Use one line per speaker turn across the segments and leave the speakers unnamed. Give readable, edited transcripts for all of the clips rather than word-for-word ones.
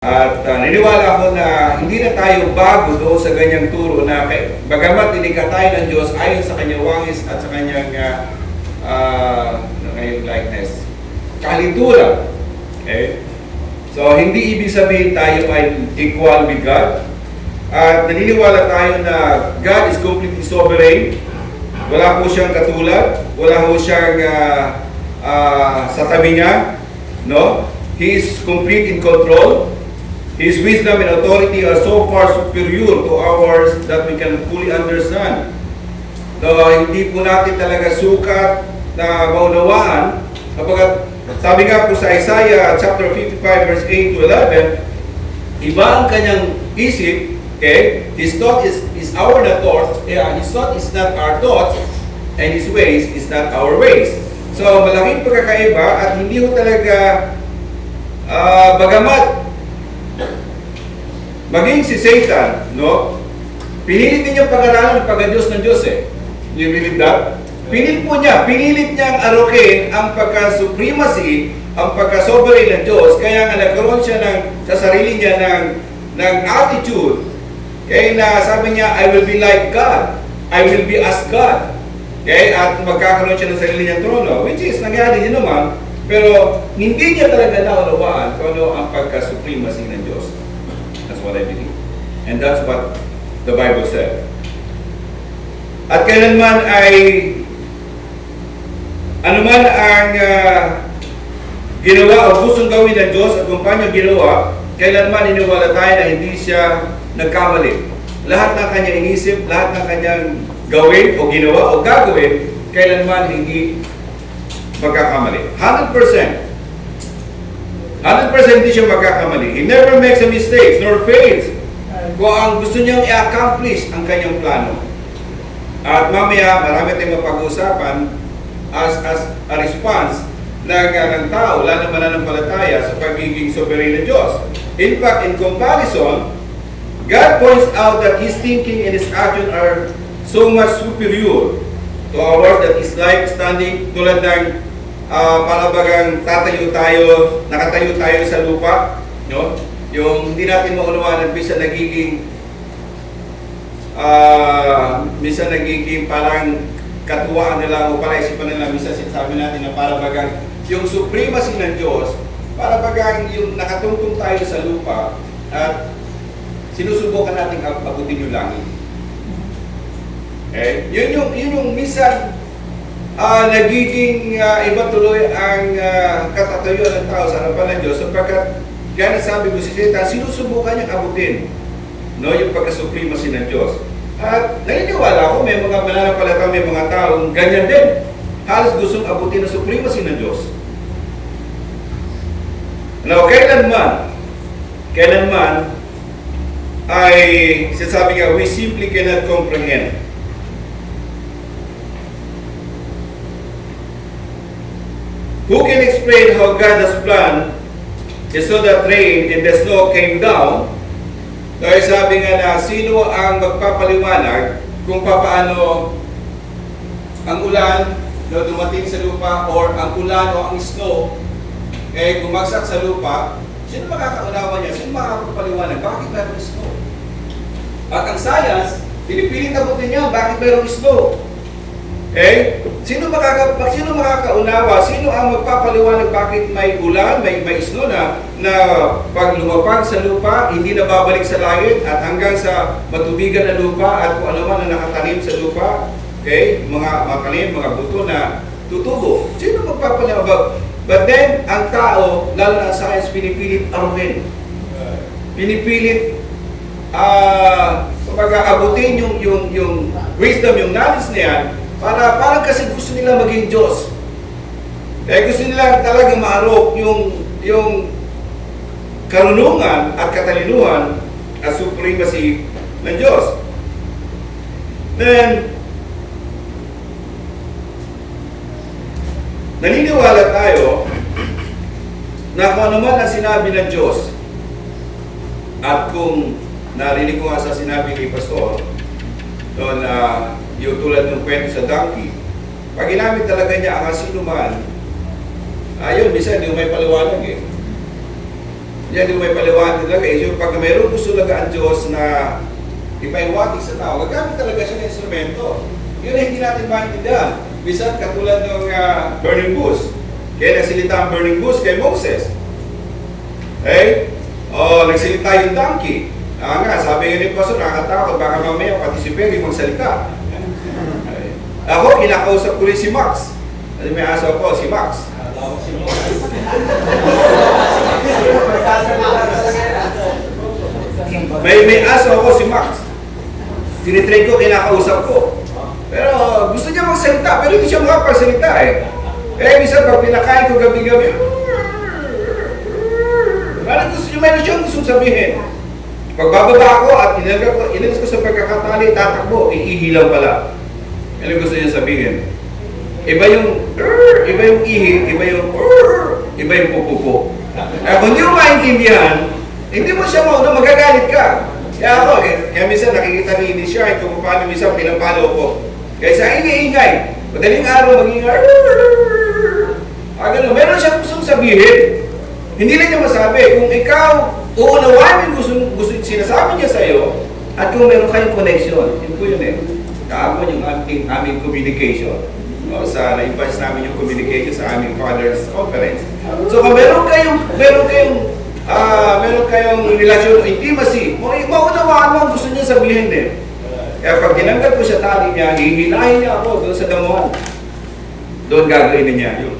At niniwala ako na hindi na tayo bago doon sa ganyang turo na bagamat nilikha tayo ng Diyos ayon sa kanyang wangis at sa kanyang likeness. Kalituran. Okay? So, hindi ibig sabihin tayo ay equal with God. At naniniwala tayo na God is completely sovereign. Wala po siyang katulad. Wala po siyang sa tabi niya. No? He is complete in control. His wisdom and authority are so far superior to ours that we can fully understand. So, hindi po natin talaga sukat na maunawaan. Kapag sabi nga po sa Isaiah chapter 55 verse 8 to 11, iba ang kanyang isip, okay? His thought is our thoughts, his thought is not our thoughts, and his ways is not our ways. So, malaking pagkakaiba at hindi ho talaga bagamat maging si Satan, no? Pinilit niya pag-aralan ng pagka-Diyos ng Diyos eh. You believe that? Pinilit niyang arukin ang pagka-supremacy, ang pagka-sovereign ng Diyos, kaya nga nagkaroon siya sa sarili niya ng attitude. Kaya na sabi niya, I will be like God. I will be as God. Okay? At magkakaroon siya ng sarili niyang trono, which is nangyari din naman, pero hindi niya talaga naunawaan kung ano ang pagka-supremacy ng Diyos. That's what I believe. And that's what the Bible said. At kailanman ay anuman ang ginawa o gustong gawin ng Diyos at kung paano ginawa, kailanman iniwala tayo na hindi siya nagkamali. Lahat ng kanyang inisip, lahat ng kanyang gawin o ginawa o gagawin, kailanman hindi magkakamali. 100%. 100% hindi siya magkakamali. He never makes a mistake nor fails kung ang gusto niyang i-accomplish ang kanyang plano. At mamaya, marami tayong mapag-uusapan as a response ng tao, lalo mananampalataya sa pagiging sovereign ng Diyos. In fact, in comparison, God points out that His thinking and His action are so much superior to ours that is like standing tulad ng para bagang nakatayo tayo sa lupa, no? Yung hindi natin maunawaan at minsan nagiging parang katuwaan nila o palaisipan nila, minsan sinasabi natin na para bagang yung supremacy ng Diyos, para bagang yung nakatungtong tayo sa lupa at sinusubukan natin abutin yung langit. Okay? Yun yung minsan nagiging iba tuloy ang katatayuan ng tao sa harapan ng Diyos sapagkat gaya sabi ko si Satan, sinusubukan niyang abutin, no, yung pagka-supremacy ng Diyos. At naniniwala ako may mga mananampalataya, may mga taong ganyan din. Halos gustong abutin ang supremacy ng Diyos. Now, kailanman ay sinasabi nga, we simply cannot comprehend. Who can explain how God has planned so that rain and the snow came down? Dahil sabi nga na, sino ang magpapaliwanag kung paano ang ulan na dumating sa lupa or ang ulan o ang snow gumagsak sa lupa? Sino makakaunawa niya? Sino makakapaliwanag? Bakit mayroong snow? At ang science, pinipilit abutin niya, bakit mayroong snow? Sino makakaunawa? Sino ang magpapaliwanag bakit may ulan, may snow na pag lumapag sa lupa, hindi na babalik sa langit at hanggang sa matubigan na lupa at kung ano man na nakatanim sa lupa, mga tanim, mga buto na tutubo. Sino magpapaliwanag? But then, ang tao, lalo na ang science, pinipilit aruhin. Pinipilit abutin yung wisdom, yung knowledge na yan, parang kasi gusto nila maging Diyos. Gusto nila talaga maarok yung karunungan at katalinuhan at supremacy ng Diyos. Then, naniniwala tayo na kung ano man ang sinabi ng Diyos at kung narinig ko nga sa sinabi ni Pastor noon yung tulad ng kwento sa donkey, pag ginamit talaga niya ang sino man, ayun, bisa hindi may paliwanag Yan yung may paliwanag talaga. So, pag mayroong gusto talaga ang Diyos na ipaiwatig sa tao, gagamit talaga siya ng instrumento. Yun ay hindi natin maintindihan. Bisan katulad ng burning bush. Kaya nagsilita ang burning bush kay Moses. Okay? O, nagsilita yung donkey. Nga, sabi nga ni Pastor, nakakatakot, baka mamaya pati si Perry magsalita. Okay. Ako, kinakausap ko rin si Max. Kasi may aso ko, si Max. May aso ako si Max. Tinitrain ko, kinakausap ko. Pero gusto niya magsalita, pero hindi siya makapagsalita eh. Kaya minsan pag pinakain ko gabi-gabi, parang gusto niya, mayroon siyang gusto sabihin. Pag bababa ako at inalis ko sa pagkakatali, tatakbo, iihilaw pala. Ano gusto niya sabihin? Iba yung ihi, iba yung pupupo. Kung hindi mo maintindihan, hindi mo siya mauna, magagalit ka. Kaya ako, kaya minsan nakikita ni siya, kung paano minsan pinapalo ko. Kaya sa ingay-ingay, madaling araw mag-ingay, gano'n. Meron siyang gustong sabihin. Hindi lang niya masabi. Kung ikaw, uunawain yung gusto sinasabi niya sa'yo, at kung meron kayong connection, yun po yun eh. Kaabon yung aming communication. Na-advance namin yung communication sa aming Father's Conference. So kung meron kayong relasyon o intimacy, maunawaan mo ang gusto niya sabihin din. Kaya pag ginanggat ko siya tali niya, hihilahin niya ako doon sa damuhan. Doon gagawin niya yung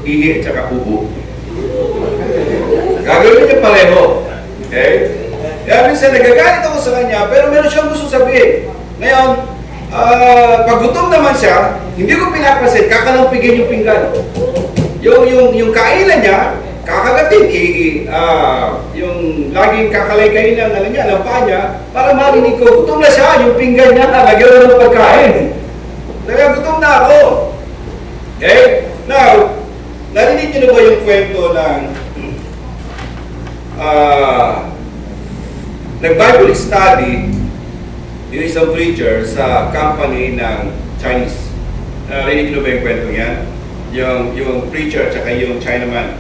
ihi at saka ubo. Gagawin niya pareho. Okay? Kaya minsan nagagalit ako sa kanya, pero meron siyang gusto sabihin. Ngayon, pag gutom naman siya, hindi ko pinapasin, kakalampigin yung pinggan. Yung kainan niya, kakagatin, yung laging kakalay-kain ng lampa niya, para marinig ko, gutom na siya, yung pinggan niya, lagyan ng pagkain. Kaya gutom na ako. Okay? Now, narinig niyo na ba yung kwento ng nag-Bible study yung isang preacher sa company ng Chinese? Narinig niyo na ba yung kwento yan? Yung preacher at yung Chinaman.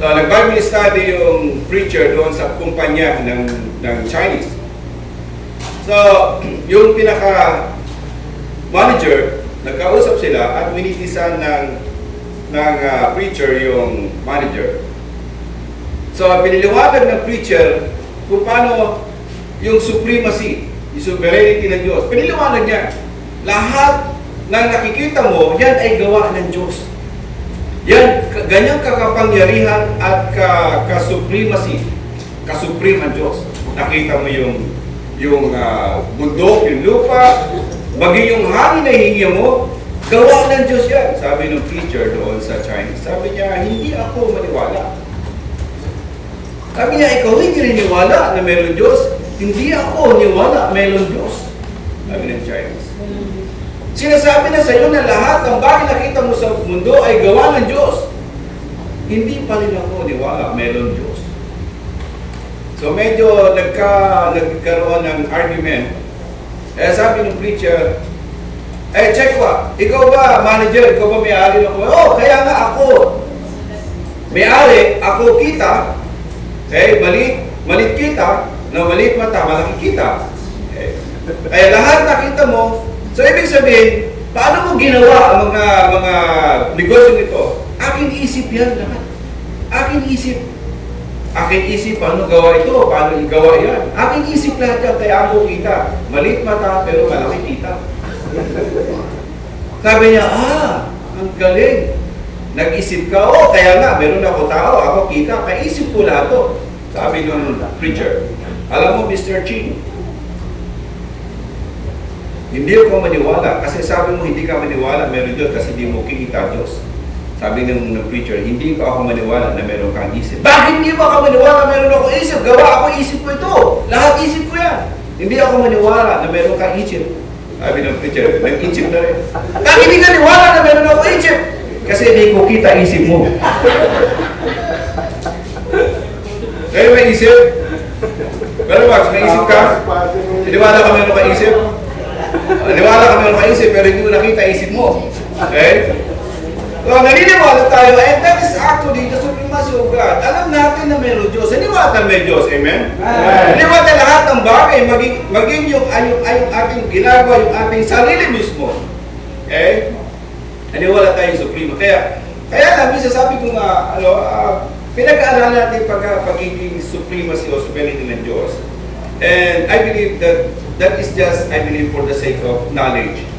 So, nag-Bible study yung preacher doon sa kumpanya ng Chinese. So, yung pinaka-manager, nagkausap sila at winitisan ng preacher yung manager. So, piniliwanag ng preacher kung paano yung supremacy, yung sovereignty ng Diyos. Piniliwanag niya, lahat ng nakikita mo, yan ay gawa ng Diyos. Yan, ganyang kakapangyarihan at ka-supremacy, ka-supreme ang Diyos. Nakita mo yung bundok, yung lupa, bagay yung hangin na hihingi mo, gawa ng Diyos yan. Sabi ng preacher doon sa Chinese, sabi niya, hindi ako maniwala. Sabi niya, ikaw hindi niniwala na mayroon Diyos. Hindi ako niwala mayroon Diyos. Sabi ng Chinese. Sinasabi na sa iyo na lahat ng bagay nakita mo sa mundo ay gawa ng Diyos. Hindi pa rin ako niwala mayroon Diyos. So medyo nagkaroon ng argument. Sabi ng preacher, check ba? Ikaw ba manager? Ikaw ba may-ari ng kumpanya? Oh, kaya nga ako. May-ari, ako kita. Malit kita. Na maliit mata, malaki kita. Kaya lahat nakita mo. So ibig sabihin, paano mo ginawa ang mga negosyo nito? Aking isip yan lahat. Aking isip. Aking isip, paano gawa ito? Paano igawa yan? Aking isip lahat yan, kaya ako kita. Maliit mata, pero malaki kita. Sabi niya, ang galing. Nag-isip ka, kaya nga, meron ako tao, ako kita, kaisip ko lahat to. Sabi ng preacher, alam mo, Mr. Ching, hindi ako maniwala. Kasi sabi mo, hindi ka maniwala, meron Diyos kasi hindi mo kikita Diyos. Sabi ng preacher, hindi ko ako maniwala na meron kang isip. Bakit hindi mo ako maniwala na meron ako isip? Gawa ako isip ko ito. Lahat isip ko yan. Hindi ako maniwala na meron kang isip. Sabi ng preacher, nag-isip na rin. Bakit hindi ka niwala na meron ako isip? Kasi hindi ko kita isip mo. Kaya may isip? Pero Max, may isip ka? Niwala ka meron kang isip? Niwala ka meron kang isip, pero hindi mo nakita isip mo. Okay? So, naniniwala tayo, and that is actually the supremacy of God. Alam natin na mayroong Diyos. Naniniwala tayo may Diyos. Amen? Naniniwala tayo lahat ng bagay, maging yung ating ginagawa, yung ating sarili mismo. Okay? Naniniwala tayo yung supremo. Kaya lang, minsan sabi ko nga, pinag-aaralan natin pagiging supremacy o sovereignty ng Diyos. And I believe that is just, for the sake of knowledge.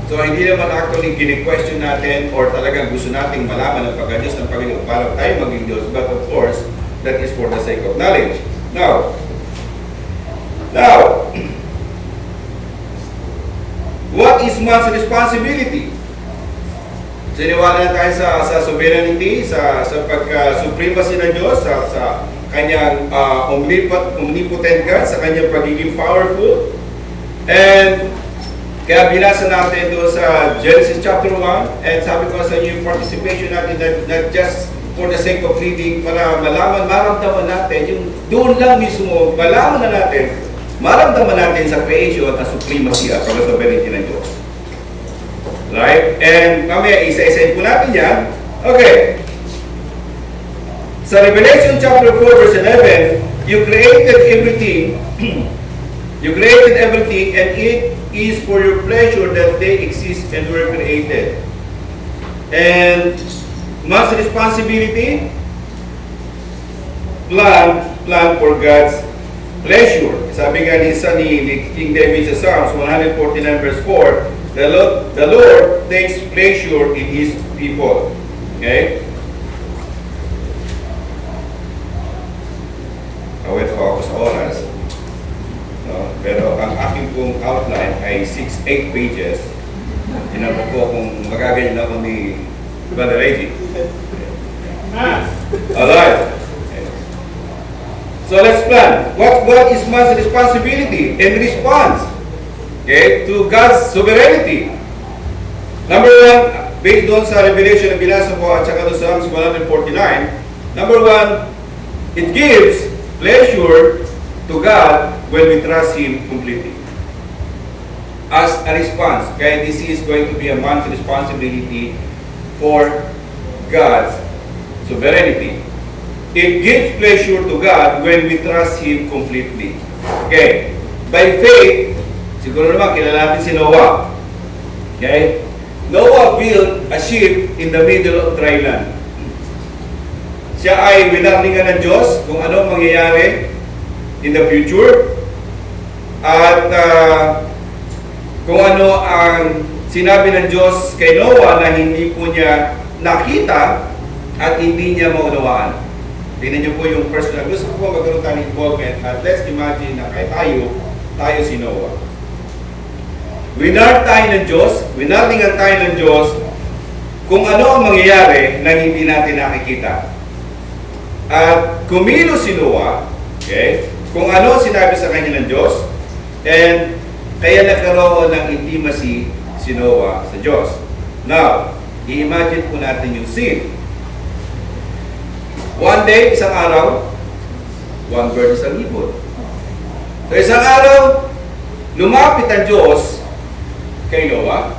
So, hindi naman actually gini-question natin or talagang gusto nating malaman ang pagka-Diyos ng Panginoon para tayo maging Diyos. But of course, that is for the sake of knowledge. Now, what is man's responsibility? Siniwala na tayo sa sovereignty, sa pagka-supremacy ng Diyos, sa kanyang omnipotent God, sa kanyang pagiging powerful. And kaya binasa natin doon sa Genesis chapter 1, and sabi ko sa inyo yung participation natin not just for the sake of reading, para maramdaman natin, yung doon lang mismo, malaman na natin, maramdaman natin sa creation at supremacy at pag-sovereignty ng Diyos. Right? And mamaya isa-isahin po natin yan. Okay. Sa Revelation chapter 4 verse 11, you created everything, and it is for your pleasure that they exist and were created. And man's responsibility, plan for God's pleasure. Sabi nga ni King David sa Psalms 149 verse 4, the Lord takes pleasure in His people. Okay? Awet ako sa oras. No? Pero ang aking pong outline ay 6-8 pages. Tinanong ko kung magaganyan ako ni Brother Reggie. Alright. So let's plan. What is man's responsibility and response, to God's sovereignty? Number 1, based doon sa Revelation na binasa ko at saka doon sa Psalms 149, number 1, it gives pleasure to God when we trust Him completely. As a response, kaya this is going to be a man's responsibility for God's sovereignty. It gives pleasure to God when we trust Him completely. Okay. By faith, siguro naman kilala natin si Noah. Okay. Noah built a ship in the middle of dry land. Siya ay winarningan ng Diyos kung ano mangyayari in the future. At kung ano ang sinabi ng Diyos kay Noah na hindi po niya nakita at hindi niya maunawaan. Tingnan niyo po yung personal. Gusto ko po magkaroon tayo ng involvement at let's imagine na kay tayo si Noah. Winarningan tayo ng Diyos kung ano ang mangyayari na hindi natin nakikita. At kumilos si Noah, okay, kung ano sinabi sa kanya ng Diyos, and kaya nagkaroon ng intimacy si Noah sa Diyos. Now, i-imagine po natin yung scene. One day, isang araw, one bird isang ibon. So isang araw, lumapit ang Diyos kay Noah,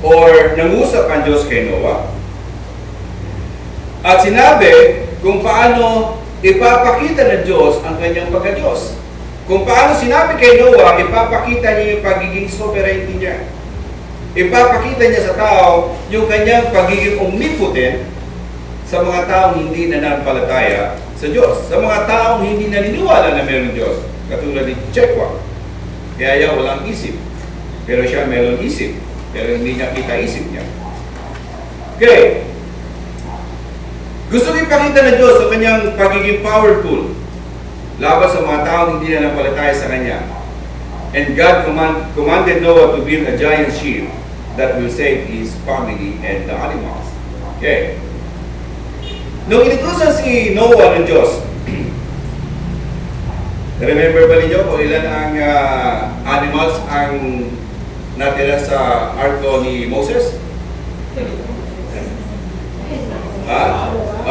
or nangusap ang Diyos kay Noah, at sinabi kung paano ipapakita ng Diyos ang kanyang pagka-Diyos. Kung paano sinabi kay Noah, ipapakita niya yung pagiging sovereignty niya. Ipapakita niya sa tao yung kanyang pagiging omnipotent sa mga taong hindi nananampalataya sa Diyos. Sa mga taong hindi naniniwala na mayroong Diyos. Katulad ni Chekwa. Kaya yan walang isip. Pero siya mayroong isip. Pero hindi niya kita isip niya. Okay. Gusto ipakita ng Diyos sa kanyang pagiging powerful laban sa mga taong hindi nananampalataya sa Kanya. And God commanded Noah to build a giant ship that will save his family and the animals. Okay. Nung inutusan si Noah ng Diyos, remember ba ninyo kung ilan ang animals ang natira sa arko ni Moses?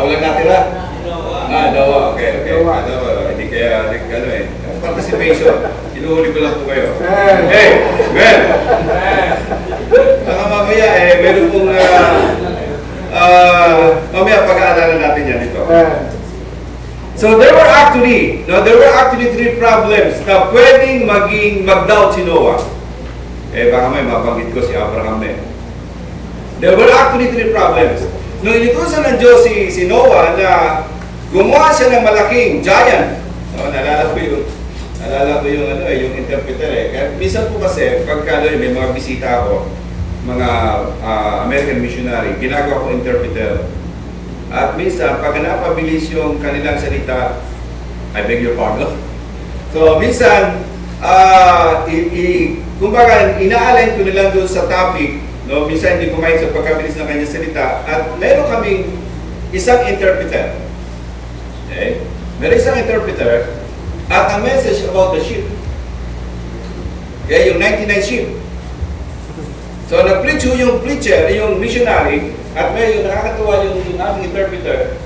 Walang natira? Noah. Okay. Hindi kaya, participation. Inuhuli ko lang po kayo. Hey, well. Baka mamaya, meron pong Mamaya pag-aaralan natin yan ito. So there were actually three problems na pwedeng mag-doubt si Noah. Baka may mabanggit ko si Abraham na. There were actually three problems. Nung inutusan ng Diyos si Noah na gumawa siya ng malaking giant. Naalala ko yung interpreter Kaya minsan po kasi, pagka may mga bisita ako, mga American missionary, ginagawa ko interpreter. At minsan, pag napabilis yung kanilang salita, I beg your pardon. So, minsan, kumbaga, ina-align ko nilang doon sa topic, no? Minsan hindi kumain sa pagkabilis ng kanyang salita, at meron kaming isang interpreter. Okay? Meron isang interpreter, at a message about the sheep. Okay, yung 99 sheep. So, nag-preach yung preacher, yung missionary, at may yung nakakatuwa yung aming interpreter.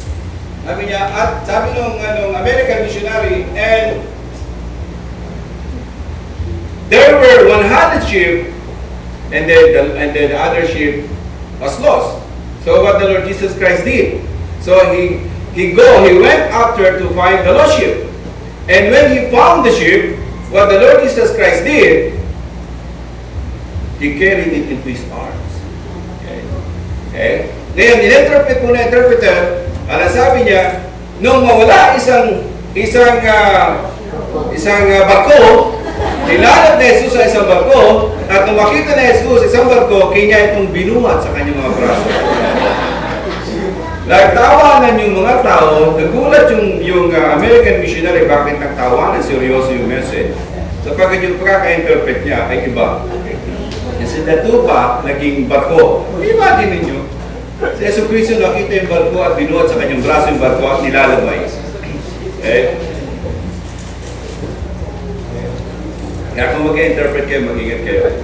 Sabi niya, at sabi nung American missionary, and there were 100 sheep, and then the other sheep was lost. So what the Lord Jesus Christ did, so he went after to find the lost sheep. And when he found the sheep, what the Lord Jesus Christ did, he carried it into his arms. Okay? Ngayon, in-interpret po na interpreter, sabi niya, nung mawala isang barko, nilalad na Jesus sa isang barko, at nung makita na Jesus sa isang barko, kanya itong binuhat sa kanyang mga braso. Nagtawanan yung mga tao, nagulat yung American missionary, bakit nagtawanan, seryoso yung message. Sapagkat yung pagkaka-interpret niya ay iba. Kasi natupa, naging barko. Imagine ninyo, si Yesu Cristo nakita yung barko at binuhat sa kanyang braso yung barko at nilalabay. Okay? Kaya kung mag-interpret kayo, mag-ingat kayo.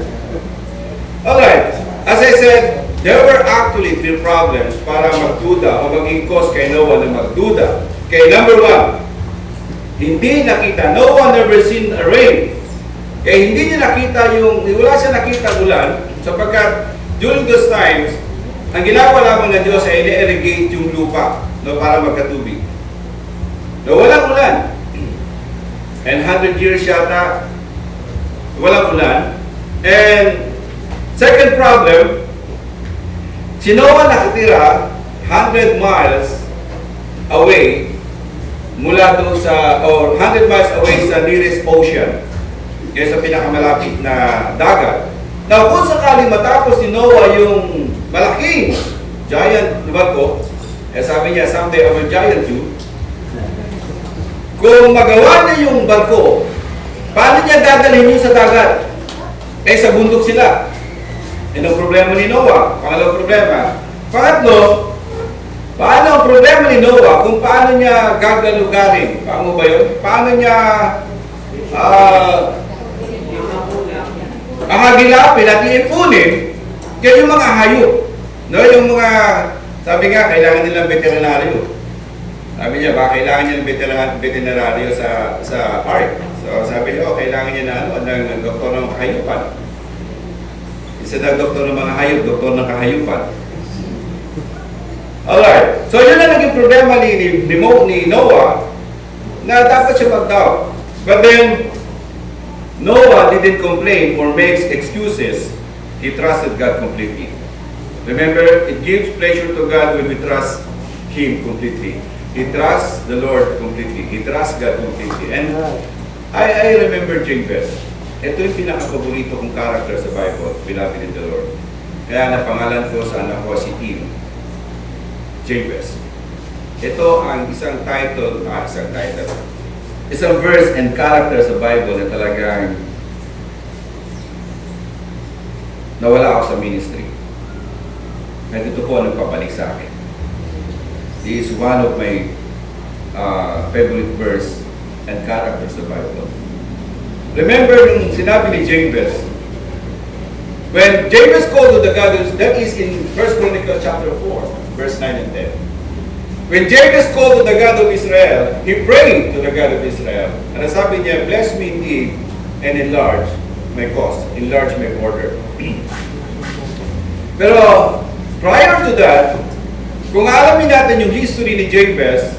Alright, as I said, there were actually three problems para magduda o maging cause kay Noah na magduda. Okay, number one, hindi nakita. Noah never seen a rain. Kaya hindi niya nakita wala siya nakita ulan, sapagkat during those times, ang ginagawa lamang ng Diyos ay i-irrigate yung lupa, no, para magkatubig. No, walang ulan. And 100 years yata, walang ulan. And second problem, si Noah nakatira 100 miles away mula doon or 100 miles away sa nearest ocean. Kaya sa pinakamalapit na dagat. Now, kung sakaling matapos ni Noah yung malaking giant barko, sabi niya, someday I will giant you. Kung magawa niya yung barko, paano niya dadalhin yun sa dagat? Sa bundok sila. Yan ang problema ni Noah. Pangalawang problema. Pangatlo, paano ang problema ni Noah kung paano niya gagalugarin? Paano ba yun? Paano niya ahagilapin at iipunin kaya yung mga hayop. No, yung mga, sabi nga, kailangan nilang veterinaryo. Sabi niya, baka kailangan niya ng veterinaryo sa park. So sabi niya, kailangan niya ng doktor ng kahayupan. Isa na doktor ng mga hayop, doktor ng kahayupan. Alright, so yun na naging problema ni Noah na dapat siya mag-doubt. But then, Noah didn't complain or makes excuses. He trusted God completely. Remember, it gives pleasure to God when we trust Him completely. He trusts the Lord completely. He trusts God completely. And I remember Jabez. Ito yung pinaka-paborito kong character sa Bible, beloved in the Lord. Kaya napangalan ko sa anak ko si Tim. Jabez. Ito ang isang verse and character sa Bible na talagang nawala ako sa ministry. At ito po ang nagpabalik sa akin. This is one of my favorite verse and characters sa Bible. Remember yung sinabi ni Jabez, when Jabez called to the God, that is in 1 Chronicles chapter 4, verse 9 and 10. When Jabez called to the God of Israel, he prayed to the God of Israel. And sabi niya, bless me indeed and enlarge my cause, enlarge my border. Pero prior to that, Kung alamin natin yung history ni Jabez,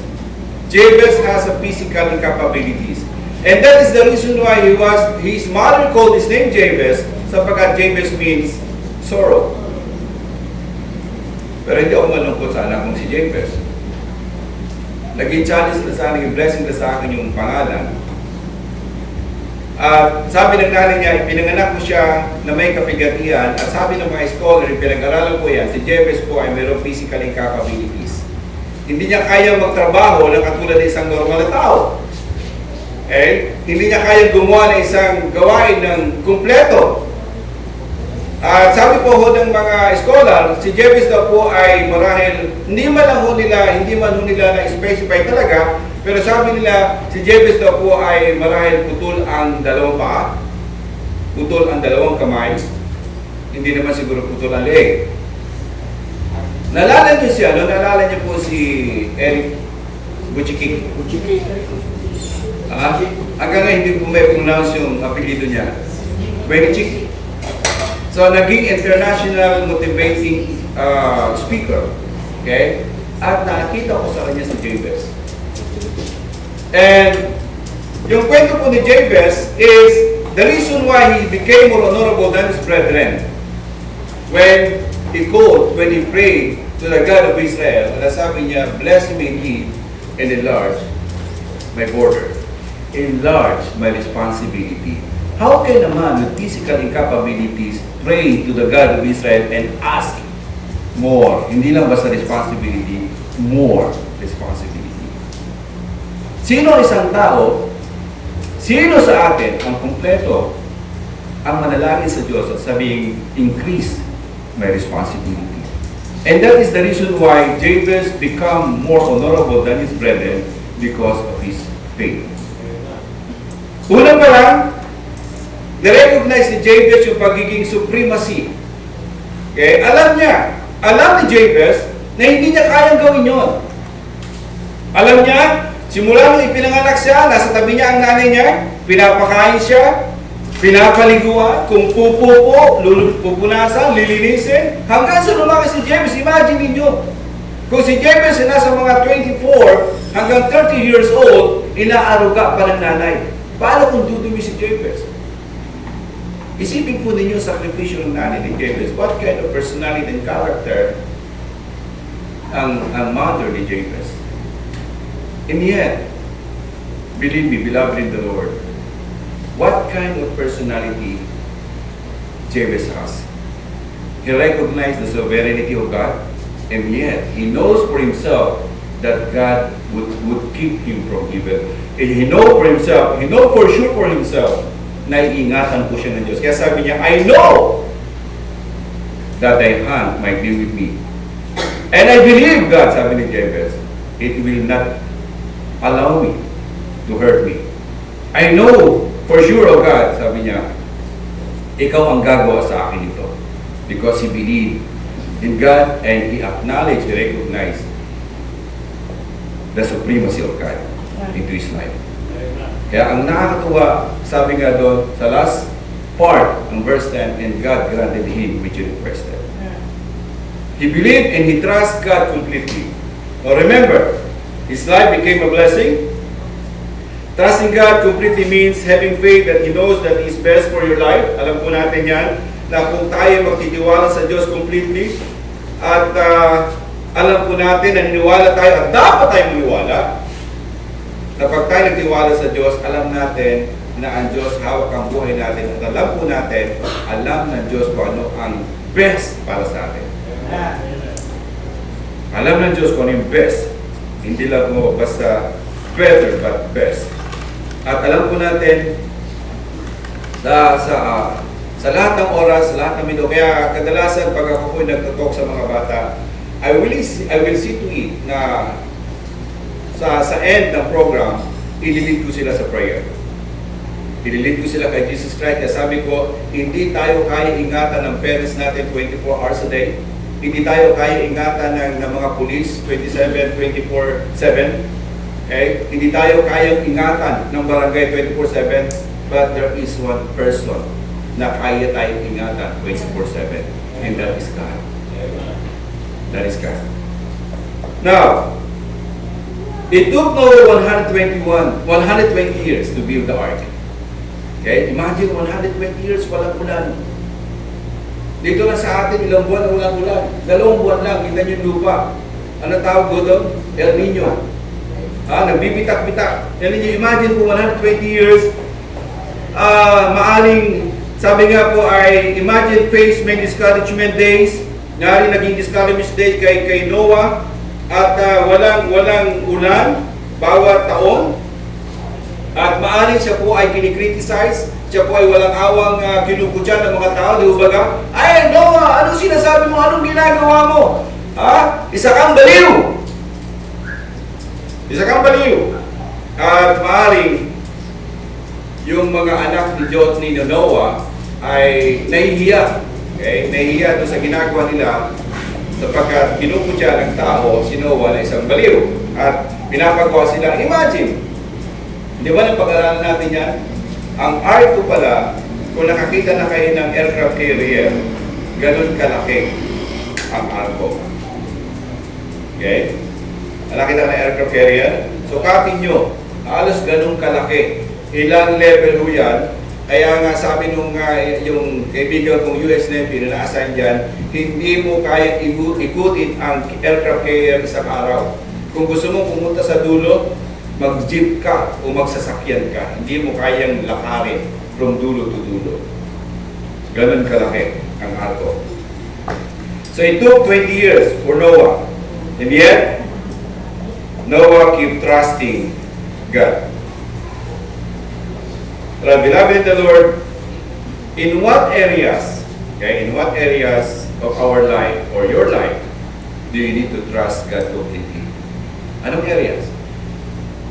Jabez has a physical incapabilities. And that is the reason why his mother called his name Jabez, sapagkat Jabez means sorrow. Pero hindi ako malungkot sa anak kong si Jabez. Naging challenge na sa akin, blessing na sa akin yung pangalan. At sabi ng nanay niya, ipinanganak ko siya na may kapigatian. At sabi ng mga scholar, pinag-aralan ko yan, si Jabez po ay mayroong physical incapabilities. Hindi niya kaya magtrabaho na katulad ng isang normal na tao. Hindi niya kaya gumawa ng isang gawain ng kumpleto. At sabi po ho ng mga scholar, si Jabez daw po ay marahil, hindi man ho nila na-specify talaga, pero sabi nila, si Jabez daw po ay marahil putol ang dalawang paa, putol ang dalawang kamay, hindi naman siguro putol ang leeg. Naalala niyo siya, no? Naalala niyo po si Eric Butchikik. Hanggang ngayon hindi po may pronounce yung apelido niya. Butchikik. So, naging international motivating speaker. Okay? At nakita ko sa kanya si Jabez. And yung kwento po ni Jabez is the reason why he became more honorable than his brethren. When he prayed to the God of Israel, at sabi niya, bless me indeed and enlarge my border. Enlarge my responsibility. How can a man with physical incapabilities pray to the God of Israel and ask more? Hindi lang basta responsibility, more responsibility. Sino isang tao, sino sa atin ang kumpleto ang manalangin sa Diyos at sabing, increase my responsibility. And that is the reason why Jabez become more honorable than his brethren because of his faith. Una pa lang, na-recognize ni Jabez yung pagiging supremacy. Okay? Alam ni Jabez na hindi niya kayang gawin yon. Alam niya, simula nung ipinanganak siya, nasa tabi niya ang nanay niya, pinapakain siya, pinapaliguan, kung pupupo, pupunasan, lilinisin, hanggang sa lumaki si Jabez. Imagine ninyo, kung si Jabez ay nasa mga 24 hanggang 30 years old, inaaruga pa ng nanay. Paano kung dudumi si Jabez? Isipin po ninyo sa sakripisyo ng nanay ni Jabez. What kind of personality and character ang mother ni Jabez? And yet, believe me, beloved in the Lord, what kind of personality Jabez has? He recognized the sovereignty of God, and yet he knows for himself that God would keep him from evil. And he know for sure for himself na iingatan po siya ng Diyos. Kaya sabi niya, I know that thy hand might be with me. And I believe, God, sabi ni Jabez, it will not allow me to hurt me. I know for sure, oh God, sabi niya, ikaw ang gagawa sa akin ito. Because he believed in God and he acknowledged, he recognized the supremacy of God into his life. Kaya ang nakakatuwa, sabi nga doon, sa last part ng verse 10, and God granted him which he requested. He believed and he trusted God completely. Now remember, his life became a blessing. Trusting God completely means having faith that He knows that He is best for your life. Alam po natin yan, na kung tayo magtitiwala sa Diyos completely, at alam po natin na niniwala tayo, at dapat tayo maniwala, na pag tayo nagtiwala sa Diyos, alam natin na ang Diyos hawak ang buhay natin, at alam po natin, alam ng Diyos kung ano ang best para sa atin. Alam ng Diyos kung ano yung best. Hindi lang mo basta better but best. At alam po natin sa lahat ng oras, sa lahat ng minuto, kaya kadalasan pag ako po nagtatalk sa mga bata, I will see to it na sa end ng program, ililid ko sila sa prayer. Ililid ko sila kay Jesus Christ. Kaya sabi ko, hindi tayo kaya ingatan ng parents natin 24 hours a day. Hindi tayo kaya ingatan ng mga police 24/7. Okay? Hindi tayo kayang ingatan ng barangay 24/7, but there is one person na kaya tayong ingatan 24/7, and that is God. That is God. Now, it took Noah 120 years to build the ark. Okay? Imagine 120 years walang ulan. Dito lang sa atin, ilang buwan na walang ulan. 2 buwan lang, kita niyo yung lupa. Ano tawag ko doon? El Nino. Nagbibitak-bitak. El Nino, imagine kung 120 years, maaring, sabi nga po ay, imagine face many discouragement days, nga rin naging discouragement days kay Noah, at walang ulan bawat taon, at maaring siya po ay kinikriticize, siya po ay walang awang kinukutyan ng mga tao, di ba ka? Ay, Noah, anong sinasabi mo? Anong ginagawa mo? Isa kang baliw! Isa kang baliw! At maaring yung mga anak ni Diyos ni Noah ay nahihiya. Okay? Nahihiya doon sa ginagawa nila sapagkat kinukutya ng tao si Noah na isang baliw at pinapagawa silang imagine. Di ba nang pag-aralan natin yan? Ang ark ko pala, kung nakakita na kayo ng aircraft carrier, ganun kalaki ang ark ko. Okay? Nakakita na aircraft carrier? So kapin nyo, halos ganun kalaki. Ilang level ho yan. Kaya nga sabi nung yung kaibigan kong US Navy na na-assign dyan, hindi mo kaya ikutin ang aircraft carrier isang araw. Kung gusto mong pumunta sa dulo, mag-jeep ka o magsasakyan ka. Hindi mo kayang lakarin from dulo to dulo. Ganun kalaki ang arko. So it took 20 years for Noah. And yet, Noah kept trusting God. Beloved in the Lord, in what areas of our life or your life do you need to trust God completely? Anong areas?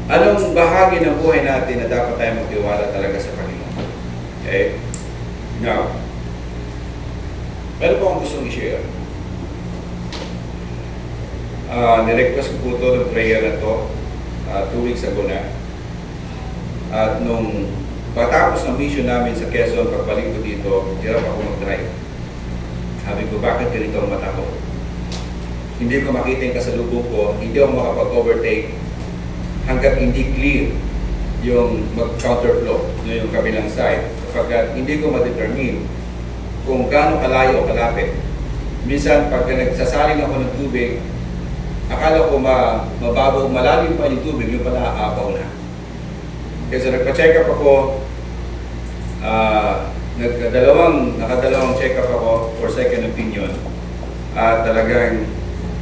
Anong bahagi ng buhay natin na dapat tayo magtiwala talaga sa Panginoon? Okay? Now, meron po akong gustong i-share. Nirequest ko po ito ng prayer na to 2 weeks ago na. At nung pagkatapos ng mission namin sa Quezon, pagbalik ko dito, hirap ako mag-drive. Sabi ko, bakit ganito ang mata ko? Hindi ko makita yung kasalubong ko, hindi ako makapag-overtake hanggat hindi clear yung mag-counterflow yung kabilang side. Kapag hindi ko ma-determine kung gaano kalayo o kalapit. Minsan, pag nagsasaling ako ng tubig, akala ko mababaw, malalim pa yung tubig, yung pala aapaw na. Kasi nagpa-check up ako, nakadalawang check up ako for second opinion. At talagang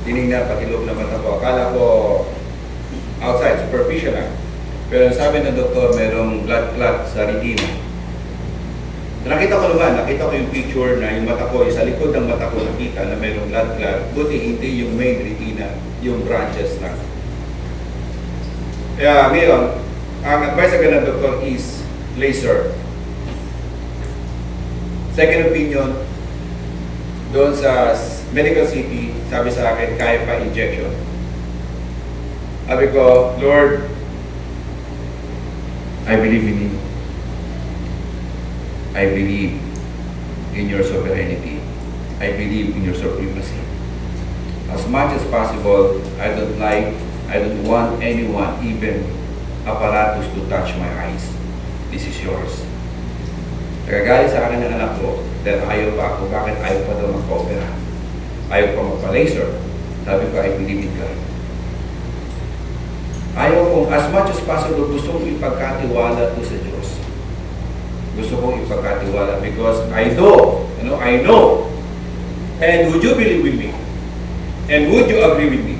tinignan pati loob ng mata ko. Akala ko outside, superficial lang. Pero sabi ng doktor, merong blood clot sa retina. Nakita ko yung picture na yung mata ko, sa likod ng mata ko nakita na merong blood clot. Buti hindi yung main retina, yung branches lang. Kaya ngayon, ang advice agad ng doktor is laser. Second opinion, doon sa medical city, sabi sa akin, kaya pa injection. Sabi ko, Lord, I believe in you. I believe in your sovereignty. I believe in your supremacy. As much as possible, I don't want anyone, even apparatus to touch my eyes. This is yours. Nagagalit sa akin ng anak ko dahil ayaw pa ako. Bakit ayaw pa daw magpa-opera? Ayaw pa magpa-laser. Sabi ko, I believe in God. Ayaw kong as much as possible, gusto kong ipagkatiwala to sa Diyos. Gusto kong ipagkatiwala because I know. And would you believe with me? And would you agree with me?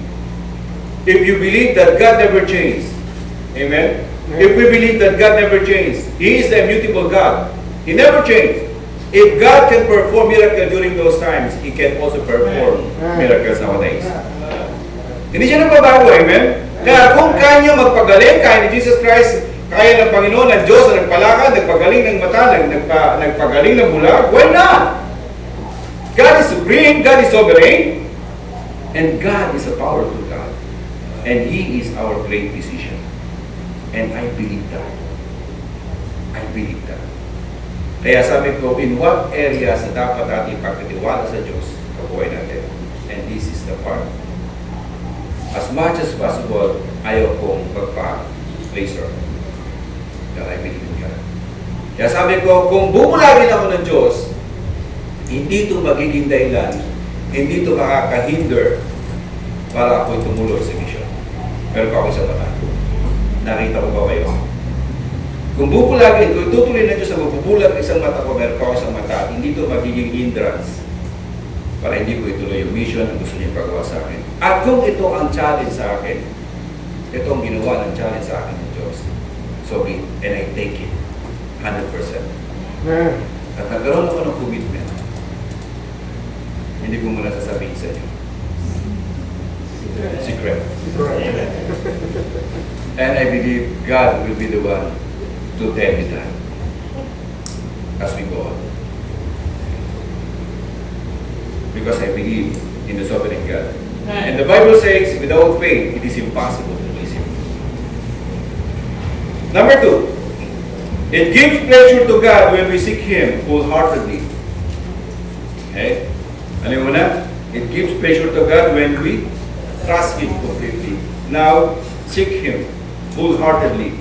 If you believe that God never changed, amen? If we believe that God never changed, He is the immutable God. He never changed. If God can perform miracles during those times, He can also perform miracles nowadays. Hindi siya nagbabago, amen? Kaya kung kaya niya magpagaling, kaya ni Jesus Christ, kaya ng Panginoon, ng Diyos na nagpalakad, nagpagaling ng mata, nagpagaling ng bulag, why not? God is supreme, God is sovereign, and God is a powerful God. And He is our great physician. And I believe that. I believe that. Kaya sabi ko, in what areas na dapat natin pagkatiwala sa Diyos, kabuhay natin. And this is the part. as much as possible, ayaw kong magpa-laser. That I believe in God. Kaya sabi ko, kung bubulagin ako ng Diyos, hindi ito magiging dahilan, hindi ito makakahinder para ako'y tumuloy sa mission. Pero pa ako sa mata. Nakita ko ba kayo? Kung bubulagin, kung tutuloy na Diyos na magbubulag isang mata ko, meron pa ako sa mata, hindi ito magiging hindrance para hindi ko ituloy yung mission na gusto niya pagawa sa akin. At kung ito ang challenge sa akin, ito ang ginawa ng challenge sa akin ng Diyos, so be it, and I take it 100%. At nagkaroon ako ng commitment, hindi ko muna sasabihin sa inyo. Secret. And I believe God will be the one to tell me that as we go on. Because I believe in the sovereign God. And the Bible says, without faith, it is impossible to please Him. Number 2, it gives pleasure to God when we seek Him wholeheartedly. Okay? Ano yung una? It gives pleasure to God when we trust Him completely. Now, seek Him wholeheartedly.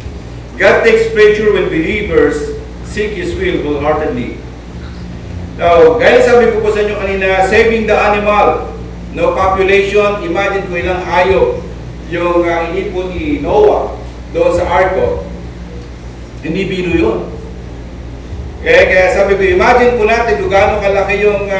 God takes pleasure when believers seek His will wholeheartedly. Now, gaya sabi ko po sa inyo kanina, saving the animal, no population, imagine ko ilang hayop yung inipon ni Noah doon sa arko. Hindi biro yun. Kaya sabi ko, imagine po natin kung gaano kalaki yung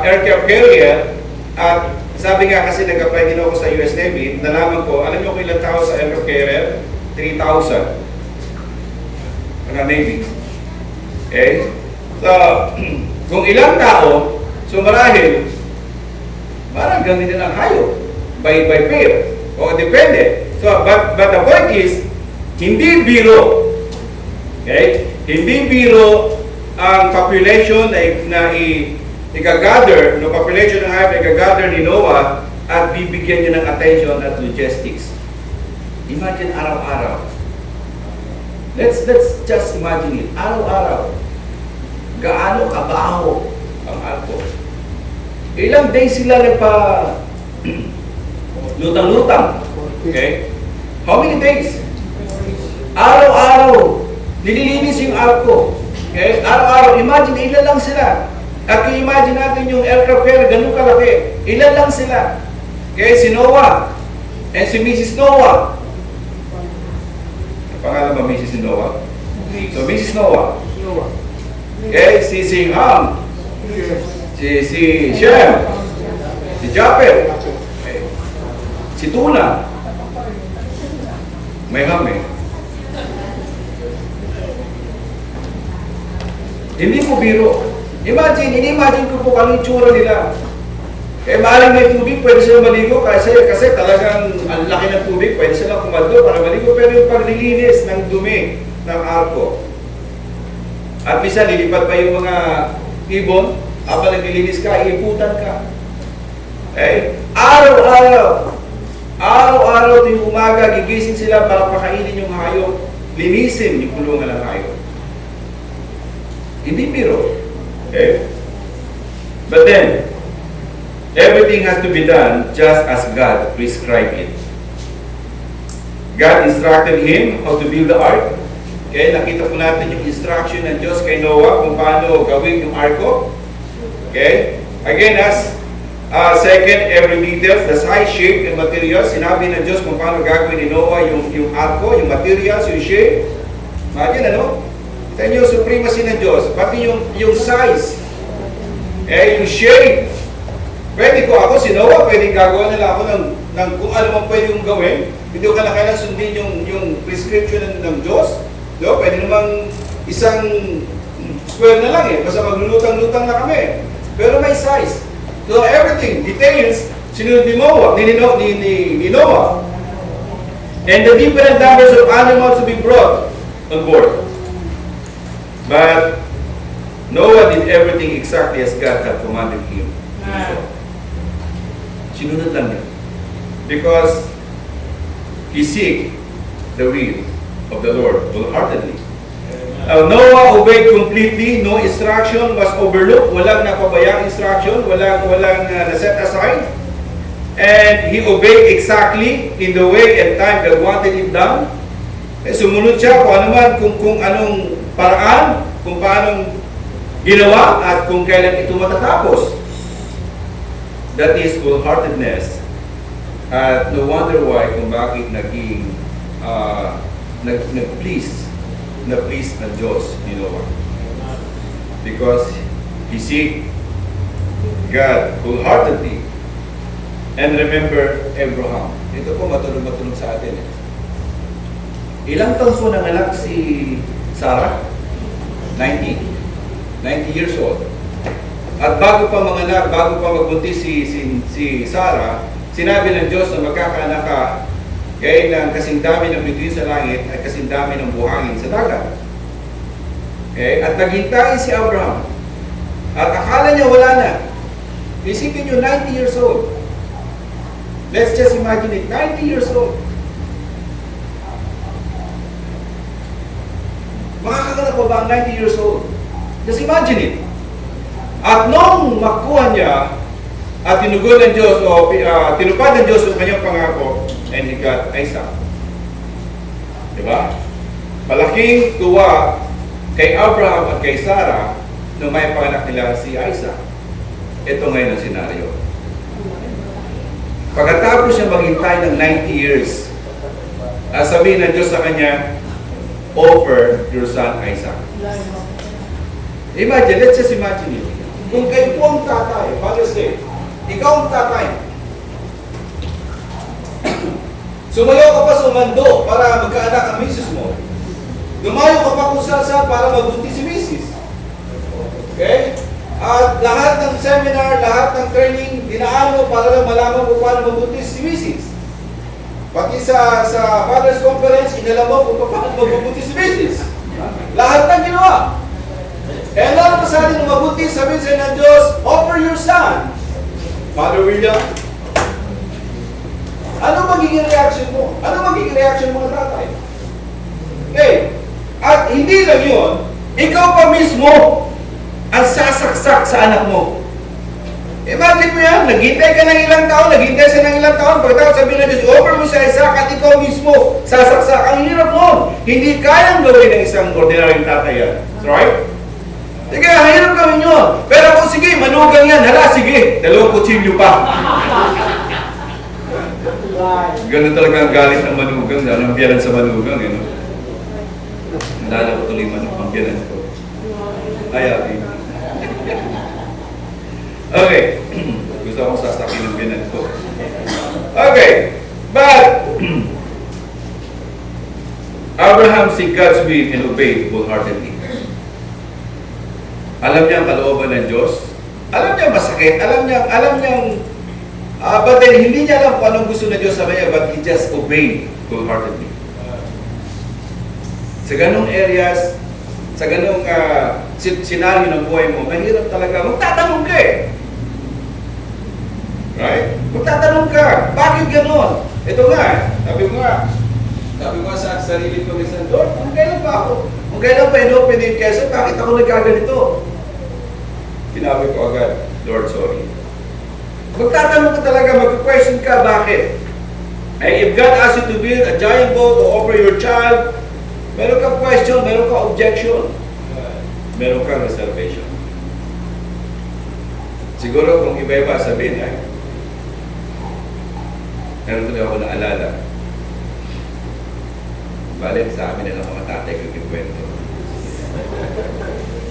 aircraft carrier. At sabi nga kasi nag-apply din ako sa US Navy, nalaman ko, alam niyo kung ilang tao sa aircraft carrier? 3,000. Mga Navy. Okay? So, kung ilang tao, so marahil, parang gamitin ang hayop. By pair. O depende. So, but the point is, hindi biro. Okay? Hindi biro ang population na i-gather, no population ng hayop na i-gather ni Noah at bibigyan niya ng attention at logistics. Imagine araw-araw. Let's just imagine it. Araw-araw. Gaano kabaho ang arko. Ilang days sila lutang-lutang. Okay? How many days? Araw-araw. Nililinis yung arko. Okay? Araw-araw. Imagine, ilan lang sila. At kung imagine natin yung aircraft carrier, ganun kalaki. Ilan lang sila. Okay? Si Noah. And si Mrs. Noah. Ang pangalan ba Mrs. Noah? So, Mrs. Noah. Okay, si Ham, si Shem, si Japet, okay. Si Tuna, may Ham eh. Hindi po biro. Imagine ko po anong tsura nila. Eh, maaaring may tubig, pwede sila maligo kasi talagang ang laki ng tubig, pwede sila kumaldo para maligo. Pero yung paglilinis ng dumi ng arko, at minsan, lilipat pa yung mga ibon, habang naglilinis ka, iiputan ka. Okay? Araw-araw tuwing umaga, gigising sila para pakainin yung hayop, linisin yung kulungan ng hayop. Hindi biro. Okay? But then, everything has to be done just as God prescribed it. God instructed him how to build the ark. Okay, nakita po natin yung instruction ng Diyos kay Noah kung paano gawin yung arko. Okay? Again, as second, every details, the size, shape, and materials. Sinabi ng Diyos kung paano gagawin ni Noah yung arko, yung materials, yung shape. Imagine, ano? Kita niyo yung supremacy ng Diyos. Pati yung size. Yung shape. Pwede ko ako, si Noah, pwede gagawa nila ako ng kung ano man pwede yung gawin. Hindi ko kailangan sundin yung prescription ng Diyos. No, pwede namang isang square na lang eh. Basta maglulutang-lutang na kami. Pero may size. So everything, details, sinunod ni Noah. And the different numbers of animals to be brought on board. But Noah did everything exactly as God had commanded him. Sinunod lang niya. Because he seek the will of the Lord wholeheartedly. Noah obeyed completely, no instruction was overlooked, walang napabayang instruction, walang na-set aside. And he obeyed exactly in the way and time God wanted it done. Sumunod siya kung ano man, kung anong paraan, kung paanong ginawa, at kung kailan ito matatapos. That is wholeheartedness. At no wonder why kung bakit naging nag-please ng Diyos ni Noah. Because he seek God wholeheartedly. And remember Abraham. Ito po matulog sa atin. Ilang taon po nanganak si Sarah? 90 years old. At bago pa magbuntis si Sarah, sinabi ng Diyos na magkakaanak ka, kaya ng kasing dami ng bituin sa langit at kasing dami ng buhangin sa dagat. Okay? At naghintay si Abraham. At akala niya wala na. Isipin niyo, 90 years old. Let's just imagine it, 90 years old. Makakaganap pa ba ang 90 years old? Just imagine it. At nung makuha niya at tinugod ng Diyos o tinupad ng Diyos ang kanyang pangako, and he got Isaac. Diba? Malaking tuwa kay Abraham at kay Sarah nung may panganak nila si Isaac. Ito ngayon ang senaryo. Pagkatapos siya maghintay ng 90 years, sabihin ng Diyos sa kanya, offer your son Isaac. Imagine, let's just imagine it. Kung kayo po ang tatay, Father say, ikaw ang tatay. Sumayaw ka pa sa mundo para magkaanak ang misis mo. Dumayo ka pa kung saan para magbuntis si misis. Okay? At lahat ng seminar, lahat ng training, dinaan mo para lang malaman mo paano magbuntis si misis. Pati sa Father's Conference, inalam mo kung paano magbuntis si misis. Lahat ng ginawa. Eh, alam pa sa atin na magbuntis, sabihin sa ng Diyos, offer your son. Father William, ano magiging reaction mo? Ano magiging reaction mo ng tatay? Okay. At hindi lang yun, ikaw pa mismo ang sasaksak sa anak mo. Imagine mo yan, naghintay ka ng ilang taon, naghintay siya ng ilang taon, pagkatapos sabihin na Diyos, offer mo sa Isaac at ikaw mismo sasaksak. Ang hirap mo. Hindi kayang gawin ng isang ordinaryong tatay yan. Right? Sige, hirap gawin yun. Pero kung sige, manugang yan, hala, sige, dalawang kutsilyo pa. Ganun talaga ang galit ng manugang, ang biyanan sa manugang. Eh, no? Nalala ko tuloy ang biyanan ko. Ay, okay. Okay. Gusto akong sasakin ng biyanan ko. Okay. But, Abraham seek God's will and obeyed wholeheartedly. Alam niya ang kalooban ng Diyos. Alam niya masakit. Alam niya, but then hindi niya alam kung anong gusto ng Diyos sa kanya, but he just obeyed wholeheartedly. Sa ganong areas, sa ganong senaryo ng buhay mo, mahirap talaga. Magtatanong ka eh. Right? Magtatanong ka. Bakit ganon? Ito nga, sabi ko nga sa sarili ko minsan, Lord, kung kailan pa ako? Kung kailan pa inopen din kesa, bakit ako nagkaganito? Sinabi ko agad, Lord, sorry. Magtatanong ka talaga, mag-question ka, bakit? If God asks you to build a giant boat or offer your child, meron ka question, meron ka objection, meron ka reservation. Siguro kung iba-iba sabihin, meron tuloy ako naalala. Balik sa amin ng mga tatay ko kikwento.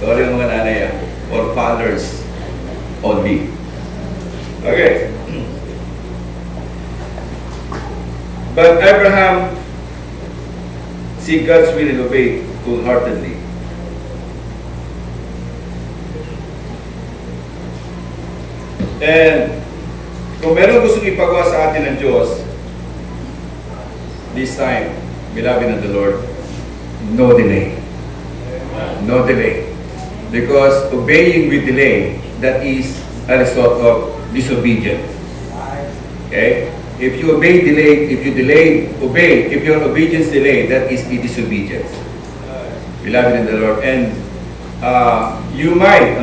Sorry mga nanay, or fathers only. Okay. But Abraham seek God's will and obey wholeheartedly. And kung meron gustong ipagawa sa atin ng Diyos, this time, beloved of the Lord, no delay. No delay. Because obeying with delay, that is a result of disobedience. Okay? If you obey delayed, if you delay, obey, if your obedience delayed, that is disobedience. Beloved in the Lord. And you might,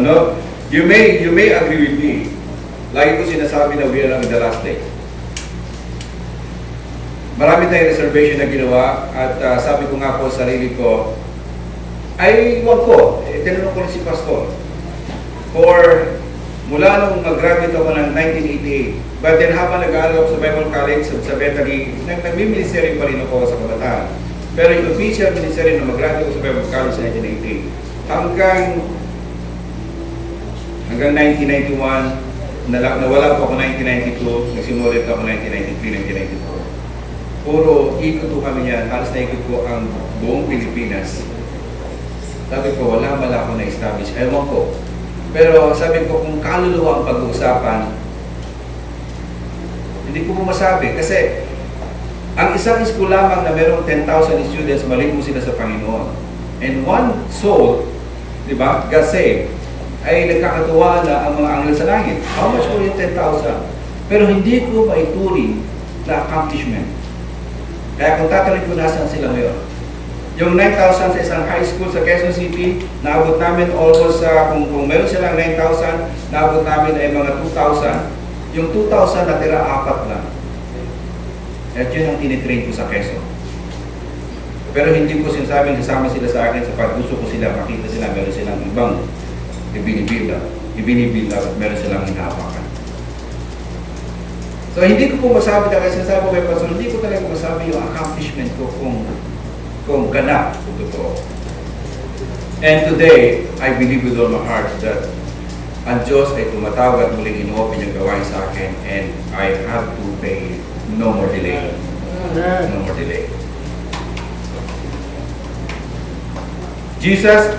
you may agree with me. Lagi ko sinasabi na we are in the last day. marami tayong reservation na ginawa at sabi ko nga po sa sarili ko, ay wag ko, tinanong ko rin si Pastor. For mula nung mag-graduate ako ng 1988, but then habang nag-aaral ako sa Bible College sa Bethany, nag-ministry pa rin ako sa kabataan. Pero yung official ministry na mag-graduate ako sa Bible College sa 1988, hanggang 1991, nawala po ako 1992, nagsimulit ako 1993, 1994. Puro ikot po kami yan, halos na ikot ko ang buong Pilipinas. Sabi ko, wala ako na-establish. Ewan ko. Pero sabi ko, kung kaluluwa ang pag-uusapan, hindi ko po masabi. Kasi, ang isang school lamang na merong 10,000 students, maliit mo sila sa Panginoon. And one soul, di ba, God saved, ay nagkakatuwa na ang mga anghel sa langit. How much po yung 10,000? Pero hindi ko maituring na accomplishment. Kaya kung tatanungin ko, nasaan sila ngayon? Yung 9,000 sa isang high school sa Quezon City, naabot namin almost kung meron silang 9,000, naabot namin ay mga 2,000. Yung 2,000 natira 4 lang. At yun ang tinitrain ko sa Quezon. Pero hindi ko sinasabing kasama sila sa akin sa gusto ko sila, makita sila, meron silang ibang ibinibuild up at meron silang hinahapakan. So hindi ko po masabi, dahil sinasabi ko kay Pastor, hindi ko talaga masabi yung accomplishment ko kung ganap kung totoo. And today, I believe with all my heart that ang Diyos ay tumatawag at muling ino-open yung gawain sa akin and I have to pay no more delay. No more delay. Jesus,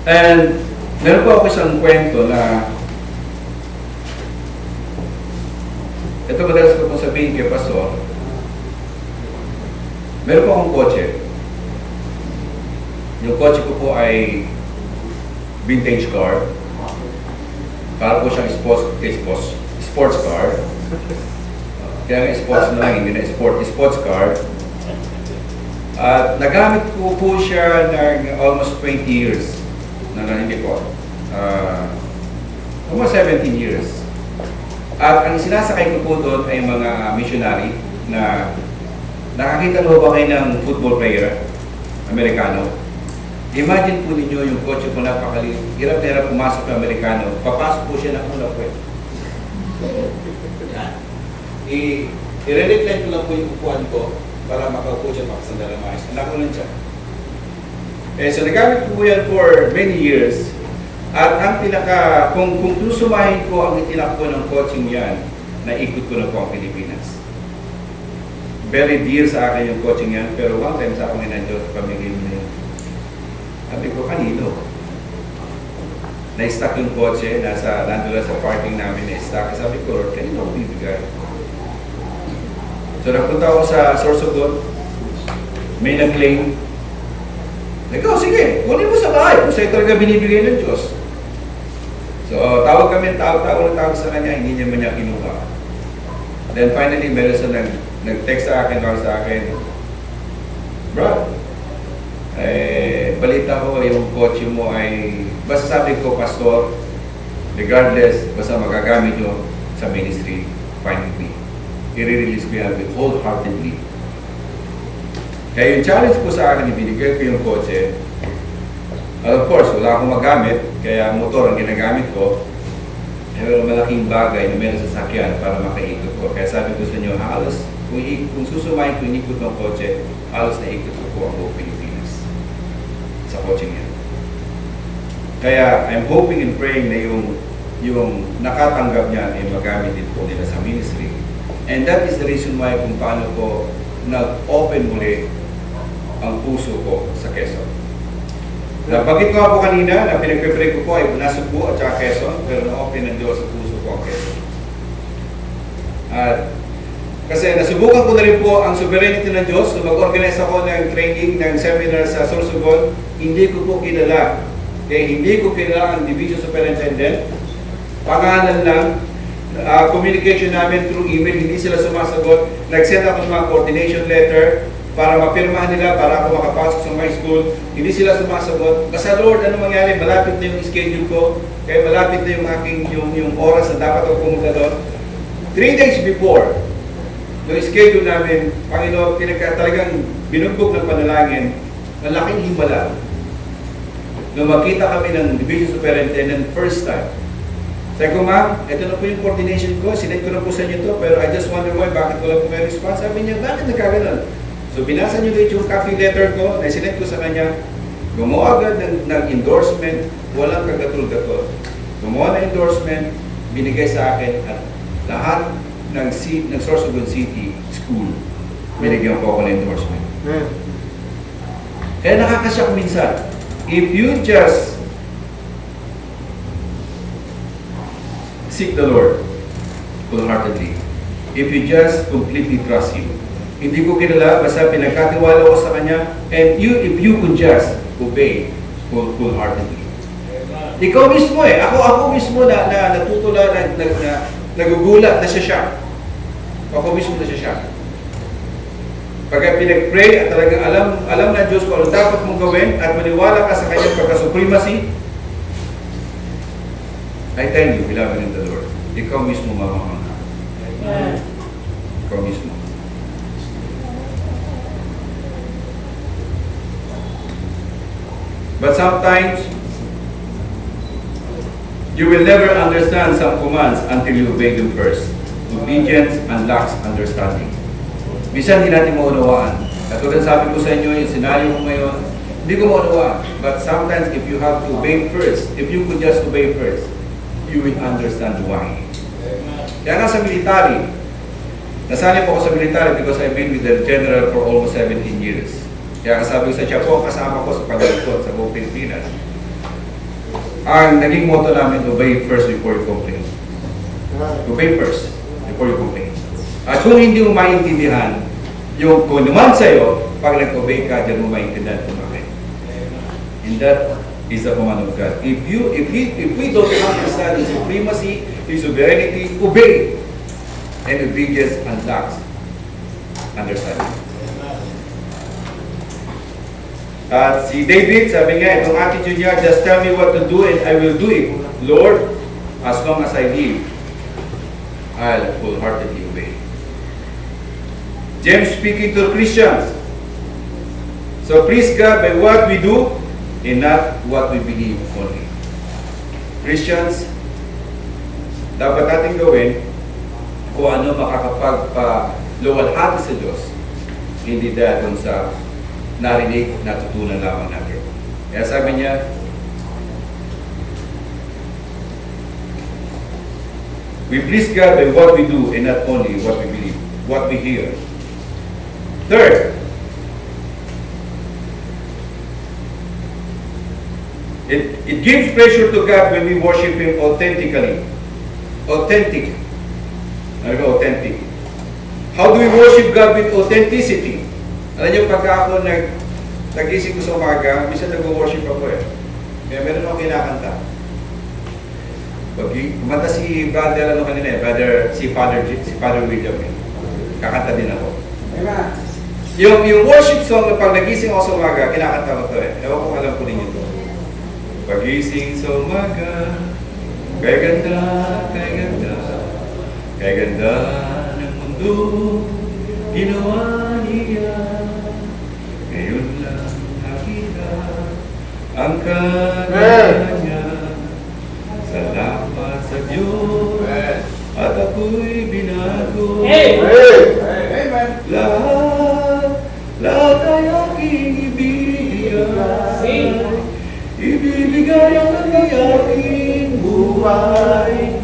and meron po ako isang kwento na ito madalas ko pong sabihin kay Pastor. Meron po akong kotse. Yung kotse ko po ay vintage car. Para po siyang sports car. Kaya nga sports na lang, hindi na sports car. At nagamit ko po siya ng almost 20 years. Hindi po. Almost 17 years. At ang sinasakay ko po doon ay mga missionary na nakakita mo ba kayo ng football player, Amerikano? Imagine po ninyo yung kotse po napakaliit. Hirap na hirap pumasok ng Amerikano. Papasok po siya ng una po eh. I-recline ko lang po yung upuan ko para makaupo siya makasandala maayos. Anak ko lang siya. So nagamit ko po yan for many years. At ang kung susumahin ko ang itinakbo ng coaching yan, naikot ko na po ang Pilipinas. Very dear sa akin yung coaching yan, pero one time sa akin ng Diyos, pamigay mo na yun. Sabi ko, kanino? Na-stuck yung kotse, nandun sa parking namin, na-stuck. Sabi ko, Lord, kanino ako bibigay? So napunta ako sa source of God, may nag-claim. Nagaw, sige, kunin mo sa bahay, kung sa'yo talaga binibigay ng Diyos. So tawag sa kanya, hindi niya man niya kinuha. Then finally, meron sa nag-text sa akin, Bro, balita ko yung kotse mo ay, basta sabi ko, Pastor, regardless, basta magagamit nyo sa ministry, fine with me. I-release ko yan with wholeheartedly. Kaya yung challenge po sa akin, ibinigay ko yung kotse. Of course, wala akong magamit, kaya motor ang ginagamit ko. Pero malaking bagay na meron sa sakyan para makaikot ko. Kaya sabi ko sa inyo, halos, kung susumayin ko inikot ng kotse, halos na ikot ko po ang buong Pilipinas sa kotse niya. Kaya I'm hoping and praying na yung nakatanggap niya ay magamit din po nila sa ministry. And that is the reason why kung paano ko nag-open muli ang puso ko sa Quezon. Napagit ko po kanina na pinagpe-pray ko po ay Nasugbu at saka Quezon, pero na-open ng Diyos sa puso ko ang Quezon. At kasi nasubukan ko na rin po ang sovereignty ng Diyos. So mag-organize ako ng training, ng seminar sa Sorsogon. Hindi ko po kilala. Kaya hindi ko kilala ang Division Superintendent. Pangalan lang. Communication namin through email, hindi sila sumasagot. Nag-set up ng mga coordination letter para mapirmahan nila para ako makapasok sa my school. Hindi sila sumasagot. Basta Lord, ano mangyari? Malapit na yung schedule ko. Kaya malapit na yung aking yung oras na dapat ako pumunta doon. 3 days before, yung schedule namin, Panginoon, talagang binugbog ng panalangin, malaking himala. Nung makita kami ng Division Superintendent first time, sabi ko, ma'am, ito na po yung coordination ko, sinend ko na po sa inyo to, pero I just wonder why, bakit wala po may response? Sabi niya, bakit nagkaganon? So binasa niyo ulit yung copy letter ko, na sinend ko sa kanya, gumawa agad ng endorsement, walang kagatul-gatul. Gumawa ng endorsement, binigay sa akin, at lahat ng Sorsogon City School, binigyan po ako ng endorsement. Kaya nakakasyak minsan, if you just seek the Lord wholeheartedly, if you just completely trust Him, hindi ko kilala, basta pinagkatiwala ko sa Kanya, and if you could just obey wholeheartedly. Ikaw mismo ako mismo na natutula, nagugulat na siya. Ako mismo na siya. Pagka pinag-pray at talagang alam na Diyos kung ano dapat mong gawin at maniwala ka sa Kanyang pagka-supremacy, I tell you, beloved in the Lord, ikaw mismo mamamangha. Ikaw mismo. But sometimes, you will never understand some commands until you obey them first. Obedience unlocks understanding. Minsan hindi natin maunawaan. Katulad sabi ko sa inyo, yung senaryo mo ngayon, hindi ko maunawaan. But sometimes if you have to obey first, if you could just obey first, you will understand why. Kaya nga sa military, nasanay po ako sa military because I've been with the general for almost 17 years. Kaya sabi ko sa Chapo, kasama ko sa pag-ikot sa buong Pilipinas. Ang naging motto namin, obey first before you complain. Obey first before you complain. At kung hindi mo maintindihan, yung kung naman sa'yo, pag nag-obey ka, dyan mo maintindihan kung bakit. And that is the command of God. If we don't understand His supremacy, His sovereignty, obey. And obedience unlocks understanding. At si David, sabi nga, itong attitude niya, just tell me what to do and I will do it. Lord, as long as I live, I'll wholeheartedly obey. James speaking to Christians. So please God by what we do and not what we believe only. Christians, dapat natin gawin kung ano makakapagpaluwalhati sa Diyos, hindi dahil dun sa narinig, natutunan lamang natin. Kaya sabi niya, we please God by what we do and not only what we believe, what we hear. Third, it gives pleasure to God when we worship Him authentically. Authentic. Authentic. How do we worship God with authenticity? Alam niyo, pagka ako nagising ko sa umaga, minsan nag-worship ako eh. Kaya meron akong kinakanta. Kumanta si Brother, si Father William eh. Kakanta din ako. Yung worship song, pag nagising ako sa umaga, kinakanta ko to eh. Ewan ko alam ko ninyo to. Pagising sa umaga, kay ganda, kay ganda, kay ganda ng mundo, ginawa niya. Ngayon lang nakita ang kanya. Salamat sa Diyos at ako'y binago. Lahat ay aking ibigay. Ibibigay ang aking buhay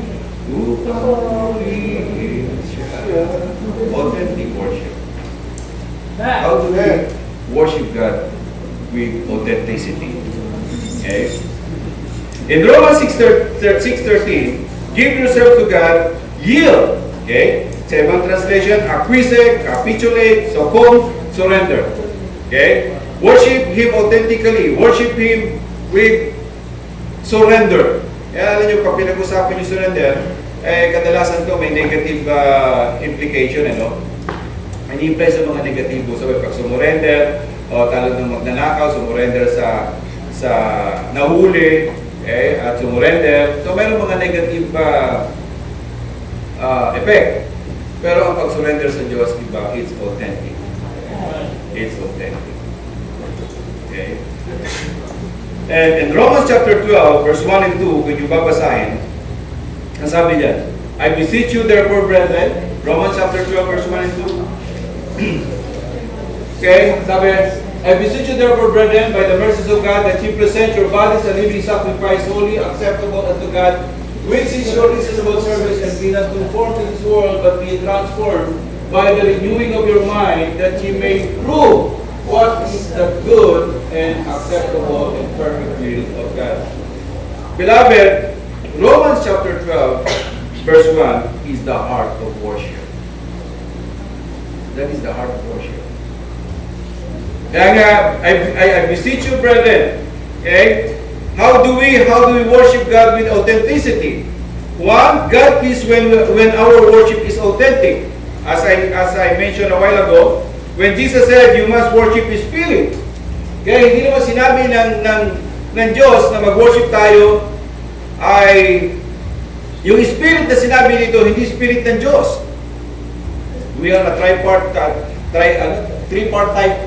upang ulihin siya. Authentic worship. How do we worship God with authenticity? Okay? In Romans 6:13, give yourself to God, yield. Okay? Sa ibang translation, acquiesce, capitulate, succumb, surrender. Okay? Worship Him authentically. Worship Him with surrender. Kaya alam nyo, pag pinag-usapan yung surrender, kadalasan to may negative implication, May imply sa mga negatibo. So, pag sumurrender, o talog ng magnanakaw, sumurrender sa nahuli, at sumurrender. So, mayroong mga negative effect. Pero ang pag-surrender sa Diyos, iba, it's authentic. It's authentic. Okay? And in Romans chapter 12, verse 1 and 2, kung yung babasahin, ang sabi niyan, I beseech you therefore, brethren, Romans chapter 12, verse 1 and 2. Okay, sabi, I beseech you therefore, brethren, by the mercies of God, that you present your bodies a living sacrifice, holy, acceptable unto God, which is your reasonable service, and be not conformed to this world, but be transformed by the renewing of your mind, that ye may prove what is the good and acceptable and perfect will of God. Beloved, Romans chapter 12, verse 1 is the heart of worship. That is the heart of worship. Kaya nga, I beseech you, brethren, okay? How do we worship God with authenticity? One, God please when our worship is authentic. As I mentioned a while ago, when Jesus said, you must worship His Spirit. Kaya hindi naman sinabi ng Diyos na mag-worship tayo ay yung Spirit na sinabi dito, hindi Spirit ng Diyos. We are a tripartite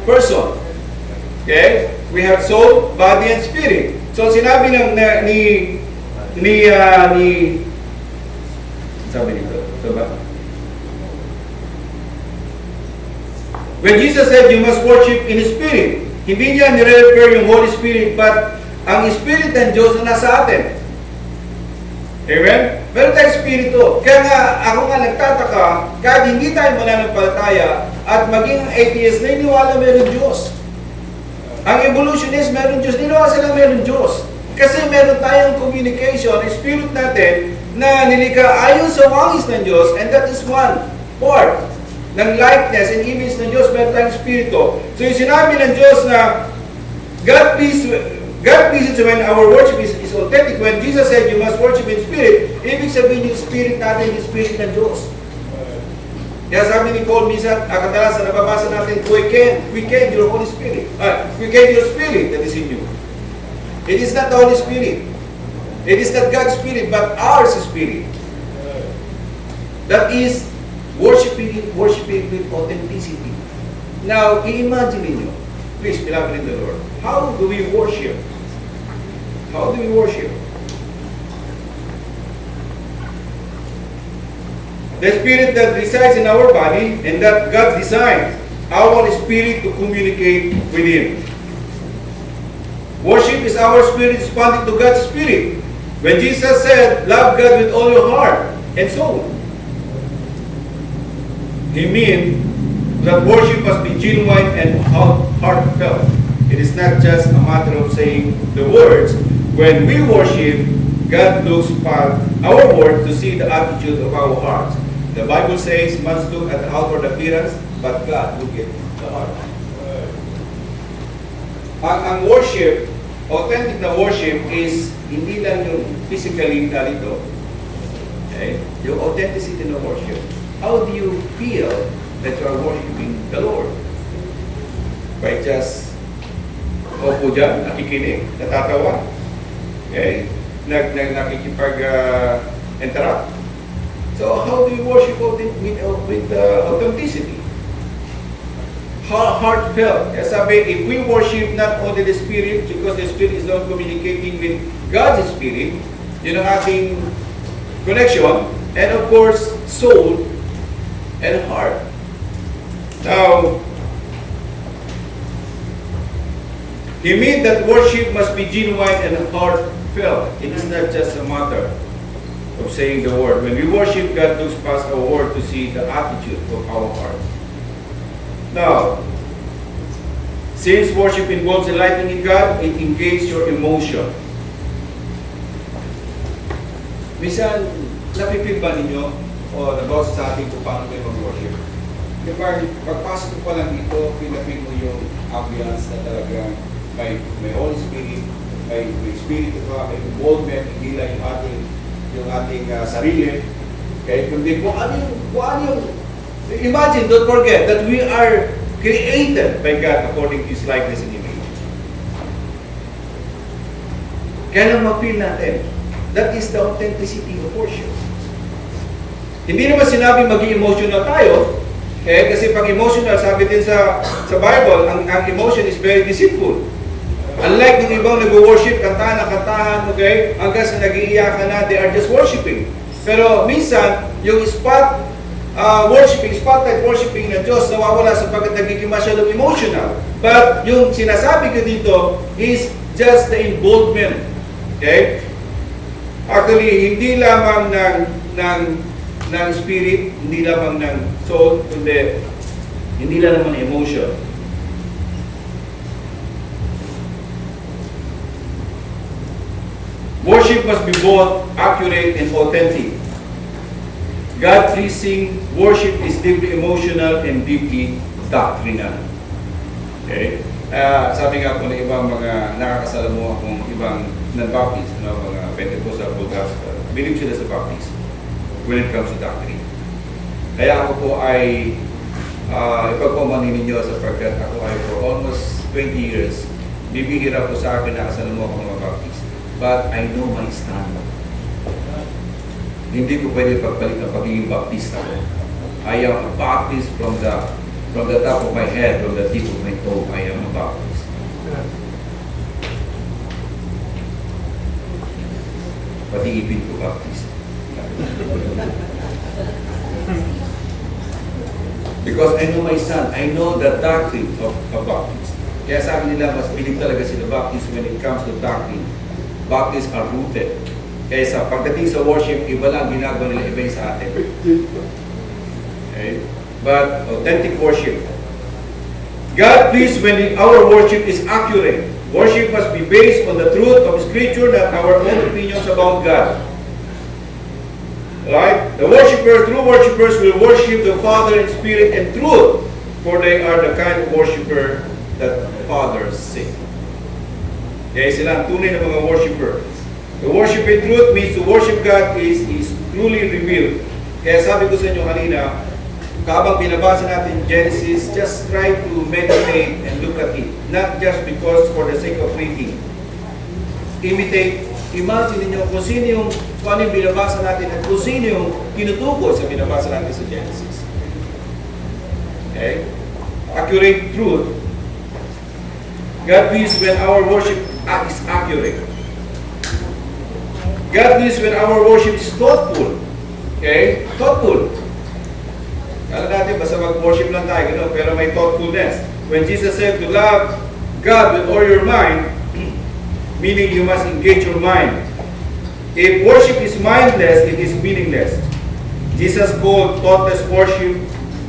person. Okay? We have soul, body, and spirit. So sinabi sabi dito, ito ba? When Jesus said you must worship in Spirit, hindi niya nire-refer yung Holy Spirit, but ang Spirit ng Diyos na nasa atin. Amen? Meron tayong Espiritu. Kaya nga, ako nga nagtataka, kahit hindi tayo mananampalataya, at maging atheist, naniniwala meron Diyos. Ang evolutionist, meron Diyos. Niniwala sila meron Diyos. Kasi meron tayong communication, spirit natin, na nilikha ayon sa wangis ng Diyos, and that is one part ng likeness and image ng Diyos, meron tayong Espiritu. So yung sinabi ng Diyos na God pleases when our worship is authentic. When Jesus said you must worship in spirit, ibig sabihin yung spirit natin, yung spirit ng Diyos. Kaya sabi ni Paul, minsan, kadalasan nababasa natin, quicken your Holy Spirit. Quicken your spirit that is in you. It is not the Holy Spirit. It is not God's Spirit, but our Spirit. That is worshiping with authenticity. Now, i-imagine niyo, please, beloved in the Lord, how do we worship? How do we worship? The Spirit that resides in our body and that God designed our spirit to communicate with Him. Worship is our spirit responding to God's Spirit. When Jesus said, love God with all your heart and soul, He means that worship must be genuine and heartfelt. It is not just a matter of saying the words. When we worship, God looks past our words to see the attitude of our hearts. The Bible says, man look at the outward appearance, but God look at the heart. Ang worship, authentic na worship is hindi lang yung physically narito. Okay? Yung authenticity ng worship. How do you feel that you are worshiping the Lord? By just opo dyan, nakikinig, natatawa. Okay? Nakikipag-interact. So how do you worship with authenticity? Heartfelt. Kaya sabi, if we worship not only the Spirit, because the Spirit is not communicating with God's Spirit, yun ang ating connection, and of course, soul and heart. Now, He meant that worship must be genuine and heartfelt. It is not just a matter of saying the word. When we worship, God looks past our word to see the attitude of our heart. Now, since worship involves enlightening God, it engages your emotion. Minsan, napipil ba ninyo o nabasa sa atin kung paano kayo mag-worship? Diba, pagpasok ko pa lang dito, pinapil mo yung ambience na talaga may Holy Spirit, may Spirit ka, may involvement, hindi lang yung ating sarili. Okay? Kundi kung ano yung imagine, don't forget that we are created by God according to His likeness and image. Kaya lang ma-feel natin, that is the authenticity of worship. Hindi naman sinabi maging emotional tayo. Kasi pag emotional, sabi din sa Bible, ang emotion is very deceitful. Unlike yung ibang nag-worship, kantahan na kantahan, okay? Hanggang sa nag-iiyakan na, they are just worshiping. Pero minsan, yung spotlight worshiping na Diyos, nawawala sapagkat nagiging masyadong emotional. But yung sinasabi ko dito is just the involvement. Okay? Actually, hindi lamang ng spirit, hindi lamang ng soul, kundi hindi lang naman emotion. Worship must be both accurate and authentic. God-pleasing worship is deeply emotional and deeply doctrinal. Okay? Sabi nga po ng ibang mga nakakasalamuha kong ibang non-Baptist, mga Pentecostal, Gospel, believe sila sa Baptist when it comes to doctrine. Kaya ako po ay ipagpamanin ninyo sapagkat ako ay for almost 20 years, bibihira po sa akin nakasalamuha ko mga Baptist. But I know my stand. Hindi ko pwede pagpalit ng pagiging Baptista ko. I am a Baptist from the top of my head, from the tip of my toe, I am a Baptist. Pati ipin ko Baptist. Because I know my son, I know the doctrine of Baptist. Kaya sabi nila, mas piling talaga sila Baptist when it comes to doctrine. Baptists are rooted. Kaya sa pagdating sa worship, iba lang ginagawa nila, iba yung sa atin. Okay? But authentic worship. God please when our worship is accurate. Worship must be based on the truth of Scripture, not our own opinions about God. Right? The true worshippers will worship the Father in spirit and truth, for they are the kind of worshipper that the Father seeks. Kaya sila ang tunay na mga worshipper. The worship in truth means to worship God is truly revealed. Kaya sabi ko sa inyo kanina, habang binabasa natin Genesis, just try to meditate and look at it. Not just because for the sake of reading. Imitate. Imagine niyo kung ano yung binabasa natin at kung sino yung tinutukoy sa binabasa natin sa Genesis. Okay? Accurate truth. God please when our worship is accurate. God please when our worship is thoughtful. Okay? Thoughtful. Kala natin, basta mag-worship lang tayo, gano'n, pero may thoughtfulness. When Jesus said to love God with all your mind, meaning you must engage your mind. If worship is mindless, it is meaningless. Jesus called thoughtless worship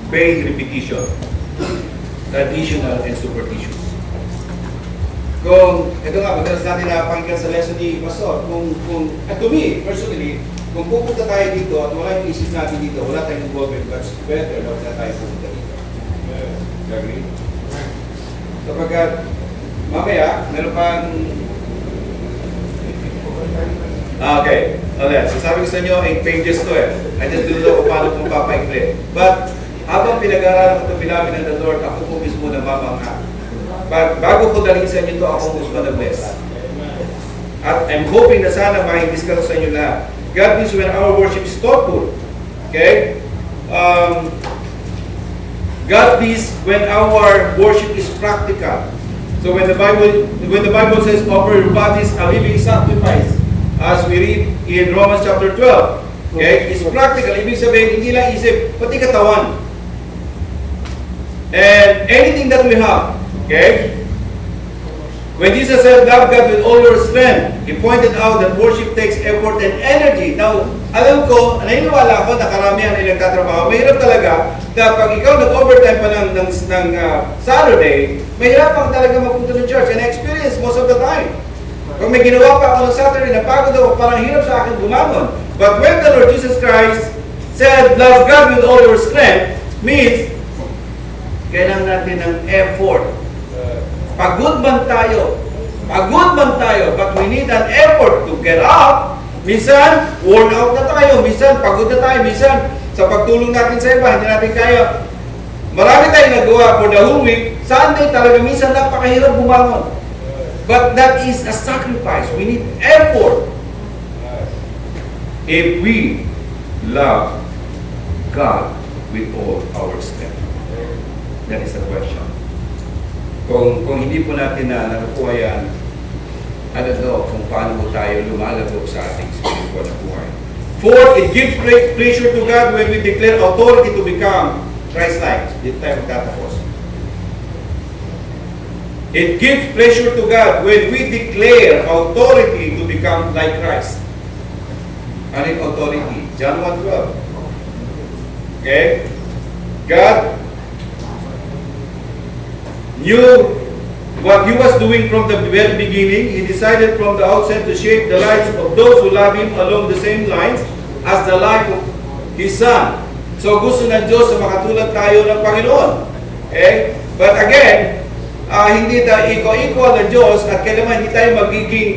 vain repetition, traditional and superstitious. Ito nga, madalas natin napakinggan sa lesson ni Pastor, to me, personally, kung pupunta tayo dito at wala yung isip natin dito, wala tayong involvement, but better na wala tayo pupunta dito. Agree? Kapagkat, mamaya, meron pang... Okay. So sabi ko sa inyo, 8 pages to I just don't know kung paano kung papaikli. But, habang pinag-aaralan ko ito pinamin ng the Lord, ako po mismo na mamangha. But, bago ko dalhin sa inyo ito, ako mismo na-bless. At I'm hoping na sana ma-discuss sa inyo lahat. God means when our worship is thoughtful. Okay? God means when our worship is practical. So when the Bible says offer your bodies a living sacrifice, as we read in Romans chapter 12, okay? It's practical. Ibig sabihin, hindi lang isip, pati katawan. And anything that we have, okay? When Jesus said, love God with all your strength, He pointed out that worship takes effort and energy. Now, alam ko, naniniwala ako na karamihan ay nagtatrabaho. Mahirap talaga na pag ikaw nag-overtime pa ng Saturday, mahirap pang talaga magpunta ng church. And I experience most of the time. Pag may ginawa pa ako ng Saturday, napagod ako, parang hirap sa akin bumangon. But when the Lord Jesus Christ said, love God with all your strength, means, kailangan natin ng effort. Pagod man tayo, but we need an effort to get up. Minsan, worn out na tayo, minsan, pagod na tayo, minsan, sa pagtulong natin sa iba, hindi natin kaya. Marami tayong nagawa for the whole week, Sunday talaga, minsan napakahirap bumangon. But that is a sacrifice. We need effort. If we love God with all our strength? That is the question. Kung hindi po natin nakukuha yan, ano daw kung paano po tayo lumalago sa ating spiritual na buhay. Fourth, it gives great pleasure to God when we declare authority to become Christ-like. Dito tayo magtatapos. It gives pleasure to God when we declare authority to become like Christ. Ano yung authority? John 1:12. Okay? God knew what He was doing from the very beginning. He decided from the outset to shape the lives of those who love Him along the same lines as the life of His Son. So gusto ng Diyos na makatulad tayo ng Panginoon. Okay? But again, hindi tayo equal ng Diyos at kailangan hindi tayo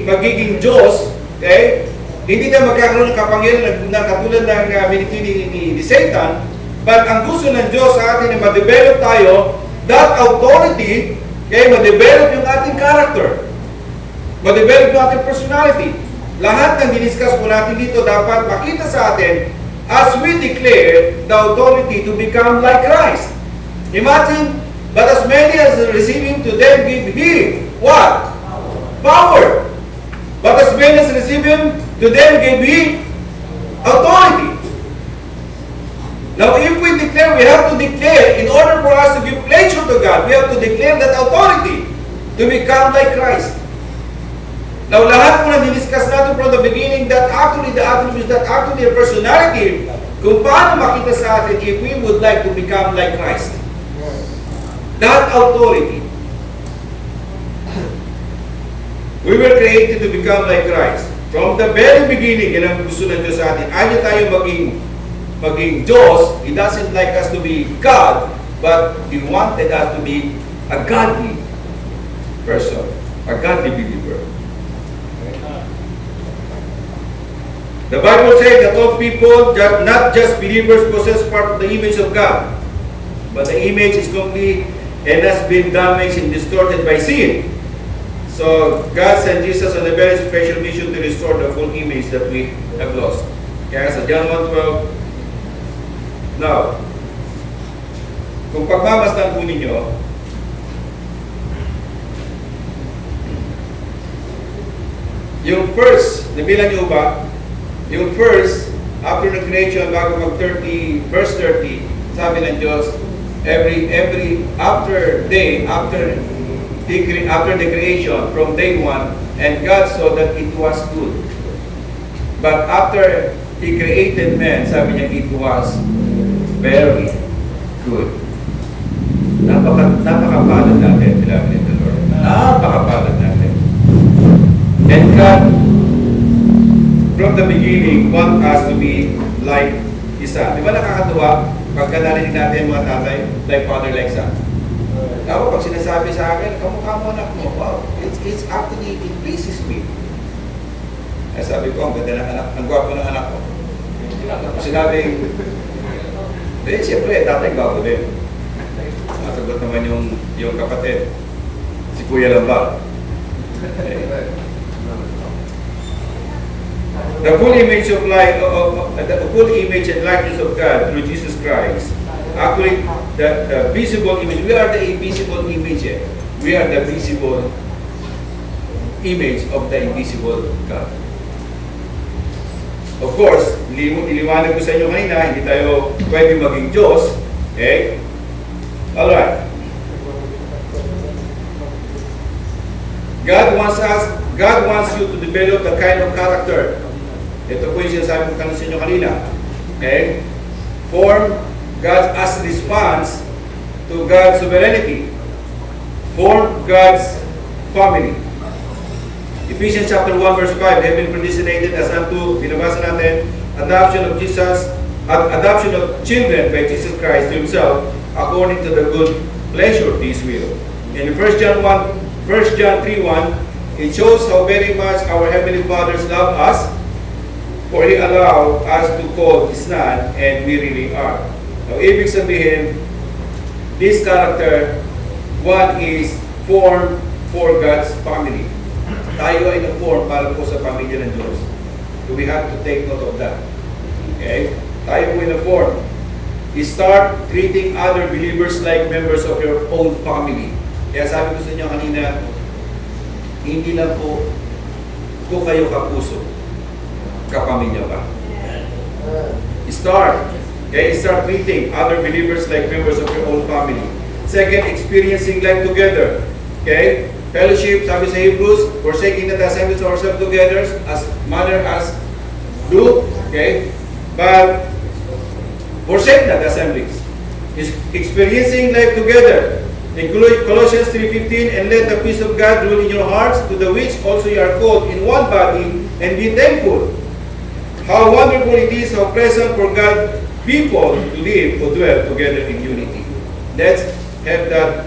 magiging Diyos. Okay? Hindi tayo magkakaroon ng kapangyarihan na katulad ng minitini ni Satan. But ang gusto ng Diyos sa atin ay ma-develop tayo that authority, okay, ma-develop yung ating character, ma-develop yung ating personality. Lahat ng diniscuss po natin dito dapat makita sa atin as we declare the authority to become like Christ. Imagine, but as many as receive Him, to them give He what? Power. But as many as receive Him, to them give He authority. Now, if we declare, we have to declare, in order for us to give pleasure to God, we have to declare that authority to become like Christ. Now, lahat po na diniscuss natin from the beginning that actually the attributes, that actually the personality, kung paano makita sa atin if we would like to become like Christ. That authority. We were created to become like Christ. From the very beginning, yan ang gusto ng Diyos sa atin. Ayaw tayo maging Diyos. He doesn't like us to be God, but He wanted us to be a godly person, a godly believer. The Bible says that all people, not just believers, possess part of the image of God, but the image is complete and has been damaged and distorted by sin. So God sent Jesus on a very special mission to restore the full image that we have lost. Kaya sa John 1:12, now, kung pagmamasdan po ninyo, yung first, nabilan nyo ba? Yung first, after the creation, bago mag-30, verse 30, sabi ng Diyos, after the creation, from day one, and God saw that it was good. But after He created man, sabi niya, it was very good. Napakapalad natin, beloved in the Lord. Napakapalad natin. And God, from the beginning, want us to be like His Son. Di ba nakakatuwa? Pagka narinig natin mga tatay, like father, like son. Ako, pag sinasabi sa akin, kamukha mo anak mo, wow, it's actually, it pleases me. Ay sabi ko, ang ganda ng anak, ang gwapo ng anak ko. Tapos sinabi, siyempre, tatay gwapo din. Masagot naman yung kapatid, si Kuya Lambal. The full image of the full image and likeness of God through Jesus Christ. Actually, the visible image. We are the invisible image. We are the visible image of the invisible God. Of course, iliwanag ko sa inyo kanina, hindi tayo pwede maging Diyos. Okay? Alright. God wants you to develop the kind of character. Ito po yung sinasabi ko sa inyo kanina. Okay? Form God's as response to God's sovereignty. Form God's family. Ephesians chapter 1 verse 5, have been predestinated as unto, binabasa natin, adoption of children by Jesus Christ to Himself, according to the good pleasure of His will. In 1 John 3:1, it shows how very much our Heavenly Fathers love us, for He allowed us to call His Son, and we really are. Now, ibig sabihin, this character, one is formed for God's family. Tayo ay na-form para po sa pamilya ng Diyos. So we have to take note of that. Okay? Tayo po ay na-form start treating other believers like members of your own family. Kaya sabi ko sa inyo kanina, hindi lang po kung kayo kapuso, kapamilya pa. Start treating other believers like members of your own family. Second, experiencing life together. Okay? Fellowship, sabi sa Hebrews, forsaking not the assemblies of ourselves together as manner as do. Okay? But forsake not the assemblies. Is experiencing life together. In Colossians 3:15, and let the peace of God rule in your hearts, to the which also you are called in one body, and be thankful. How wonderful it is, how pleasant for God people to live or dwell together in unity. Let's have that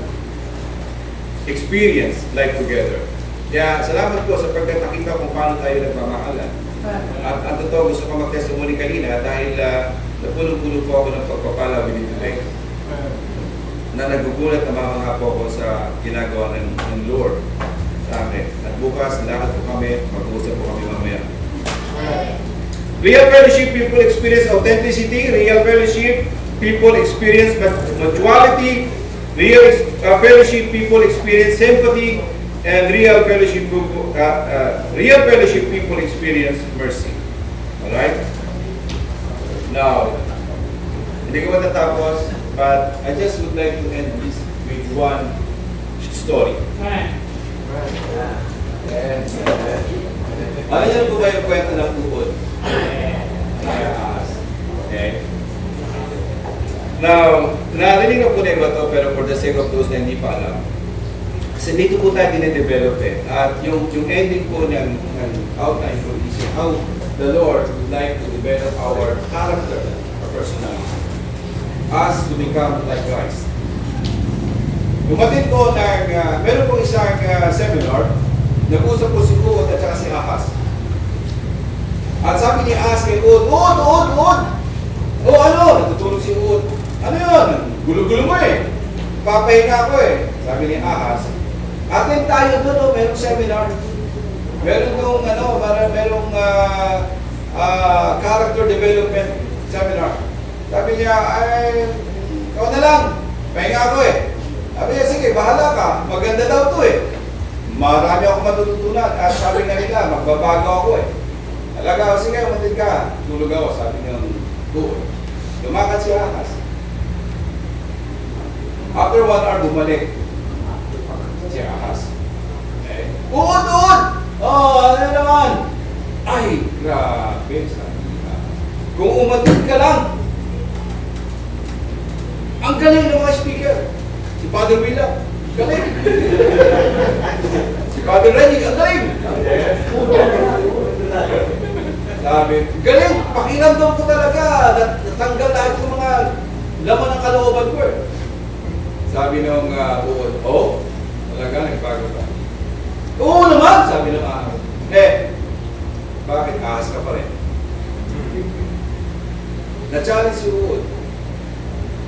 experience life together. Kaya salamat po sa pagkakita kung paano tayo nagmamahalan. At ang totoo, gusto ko mag-testimony kanina dahil napulong-pulo po ako ng pagpapala binibigay na nagugulat na mga po ako sa ginagawa ng Lord sa amin. At bukas, lahat po kami, mag-uusap po kami mamaya. Real fellowship, people experience authenticity. Real fellowship, people experience mutuality. Real fellowship, people experience sympathy. And real fellowship, people experience mercy. Alright? Now, hindi ko matatapos, but I just would like to end this with one story. Ano yan po ba yung kwento ng tubod? Okay. Now, narinig na po na iba to, pero for the sake of those na hindi pa alam, kasi dito po tayo dine-develop eh. At yung ending po ng outline po is how the Lord would like to develop our character, our personality, us to become like Christ. Dumating po meron po isang seminar, nag-usap po si Uod at saka si Ahaz. At sabi ni Ahaz kay Uod, Uod! O ano? Natutulog si Uod. Ano yun? Gulo-gulo mo eh. Papahinga ako eh. Sabi ni Ahaz, atin tayo doon, merong seminar. Meron doon, merong character development seminar. Sabi niya, ay, ikaw na lang. Pahinga ako eh. Sabi niya, sige, bahala ka. Maganda daw to eh. Marami akong matututunan. At sabi na nila, magbabago ako eh. Talaga, sige, umatid ka. Tulog ako, sabi niya, buo. Lumakad si Ahaz. After 1 hour, bumalik si Ahaz. Okay. Uod! Oh, ano naman? Ay, grabe, sabi niya. Kung umatid ka lang, ang galing ng mga speaker. Si Father Willa, galing. Si Father Reggie, ang galing. Sabi, galing. Pakiramdam ko talaga. Natanggal lahat yung mga laman ng kalooban ko. Sabi nung Uod, oh, talaga, nagbago ka. Oo naman, sabi ng Ahaz. Bakit Ahaz ka pa rin? Na-challenge si Uod.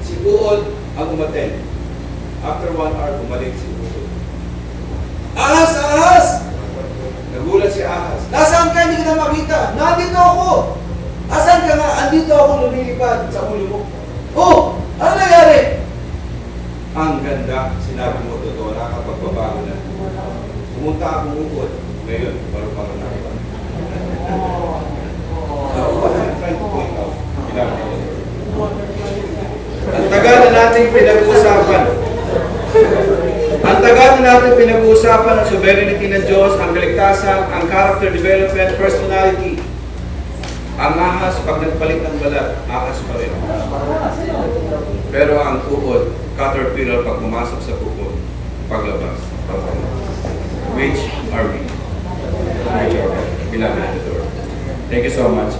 Si Uod ang umaten. After 1 hour, bumalik si Uod. Ahaz! Nagulat si Ahaz. Nasaan ka? Hindi ka na makita. Nandito ako. Asan ka nga? Andito ako lumilipad sa ulo mo. Oh! Ano nangyari? Ang ganda. Sinabi mo totoo. Nakapagbabago na. Pumunta akong Uod. Ngayon, parang nakita. What I'm trying to point out. Ang tagal na natin pinag-uusapan. Ang tagal na natin pinag-uusapan ang sovereignty ng Diyos, ang kaligtasan, ang character development, personality. Ang Ahaz, pag nagpalit ng balat, Ahaz pa rin. Pero ang Uod, caterpillar, pag pumasok sa kuko, paglabas. Which are we? Which are we? Beloved in the Lord. Thank you so much.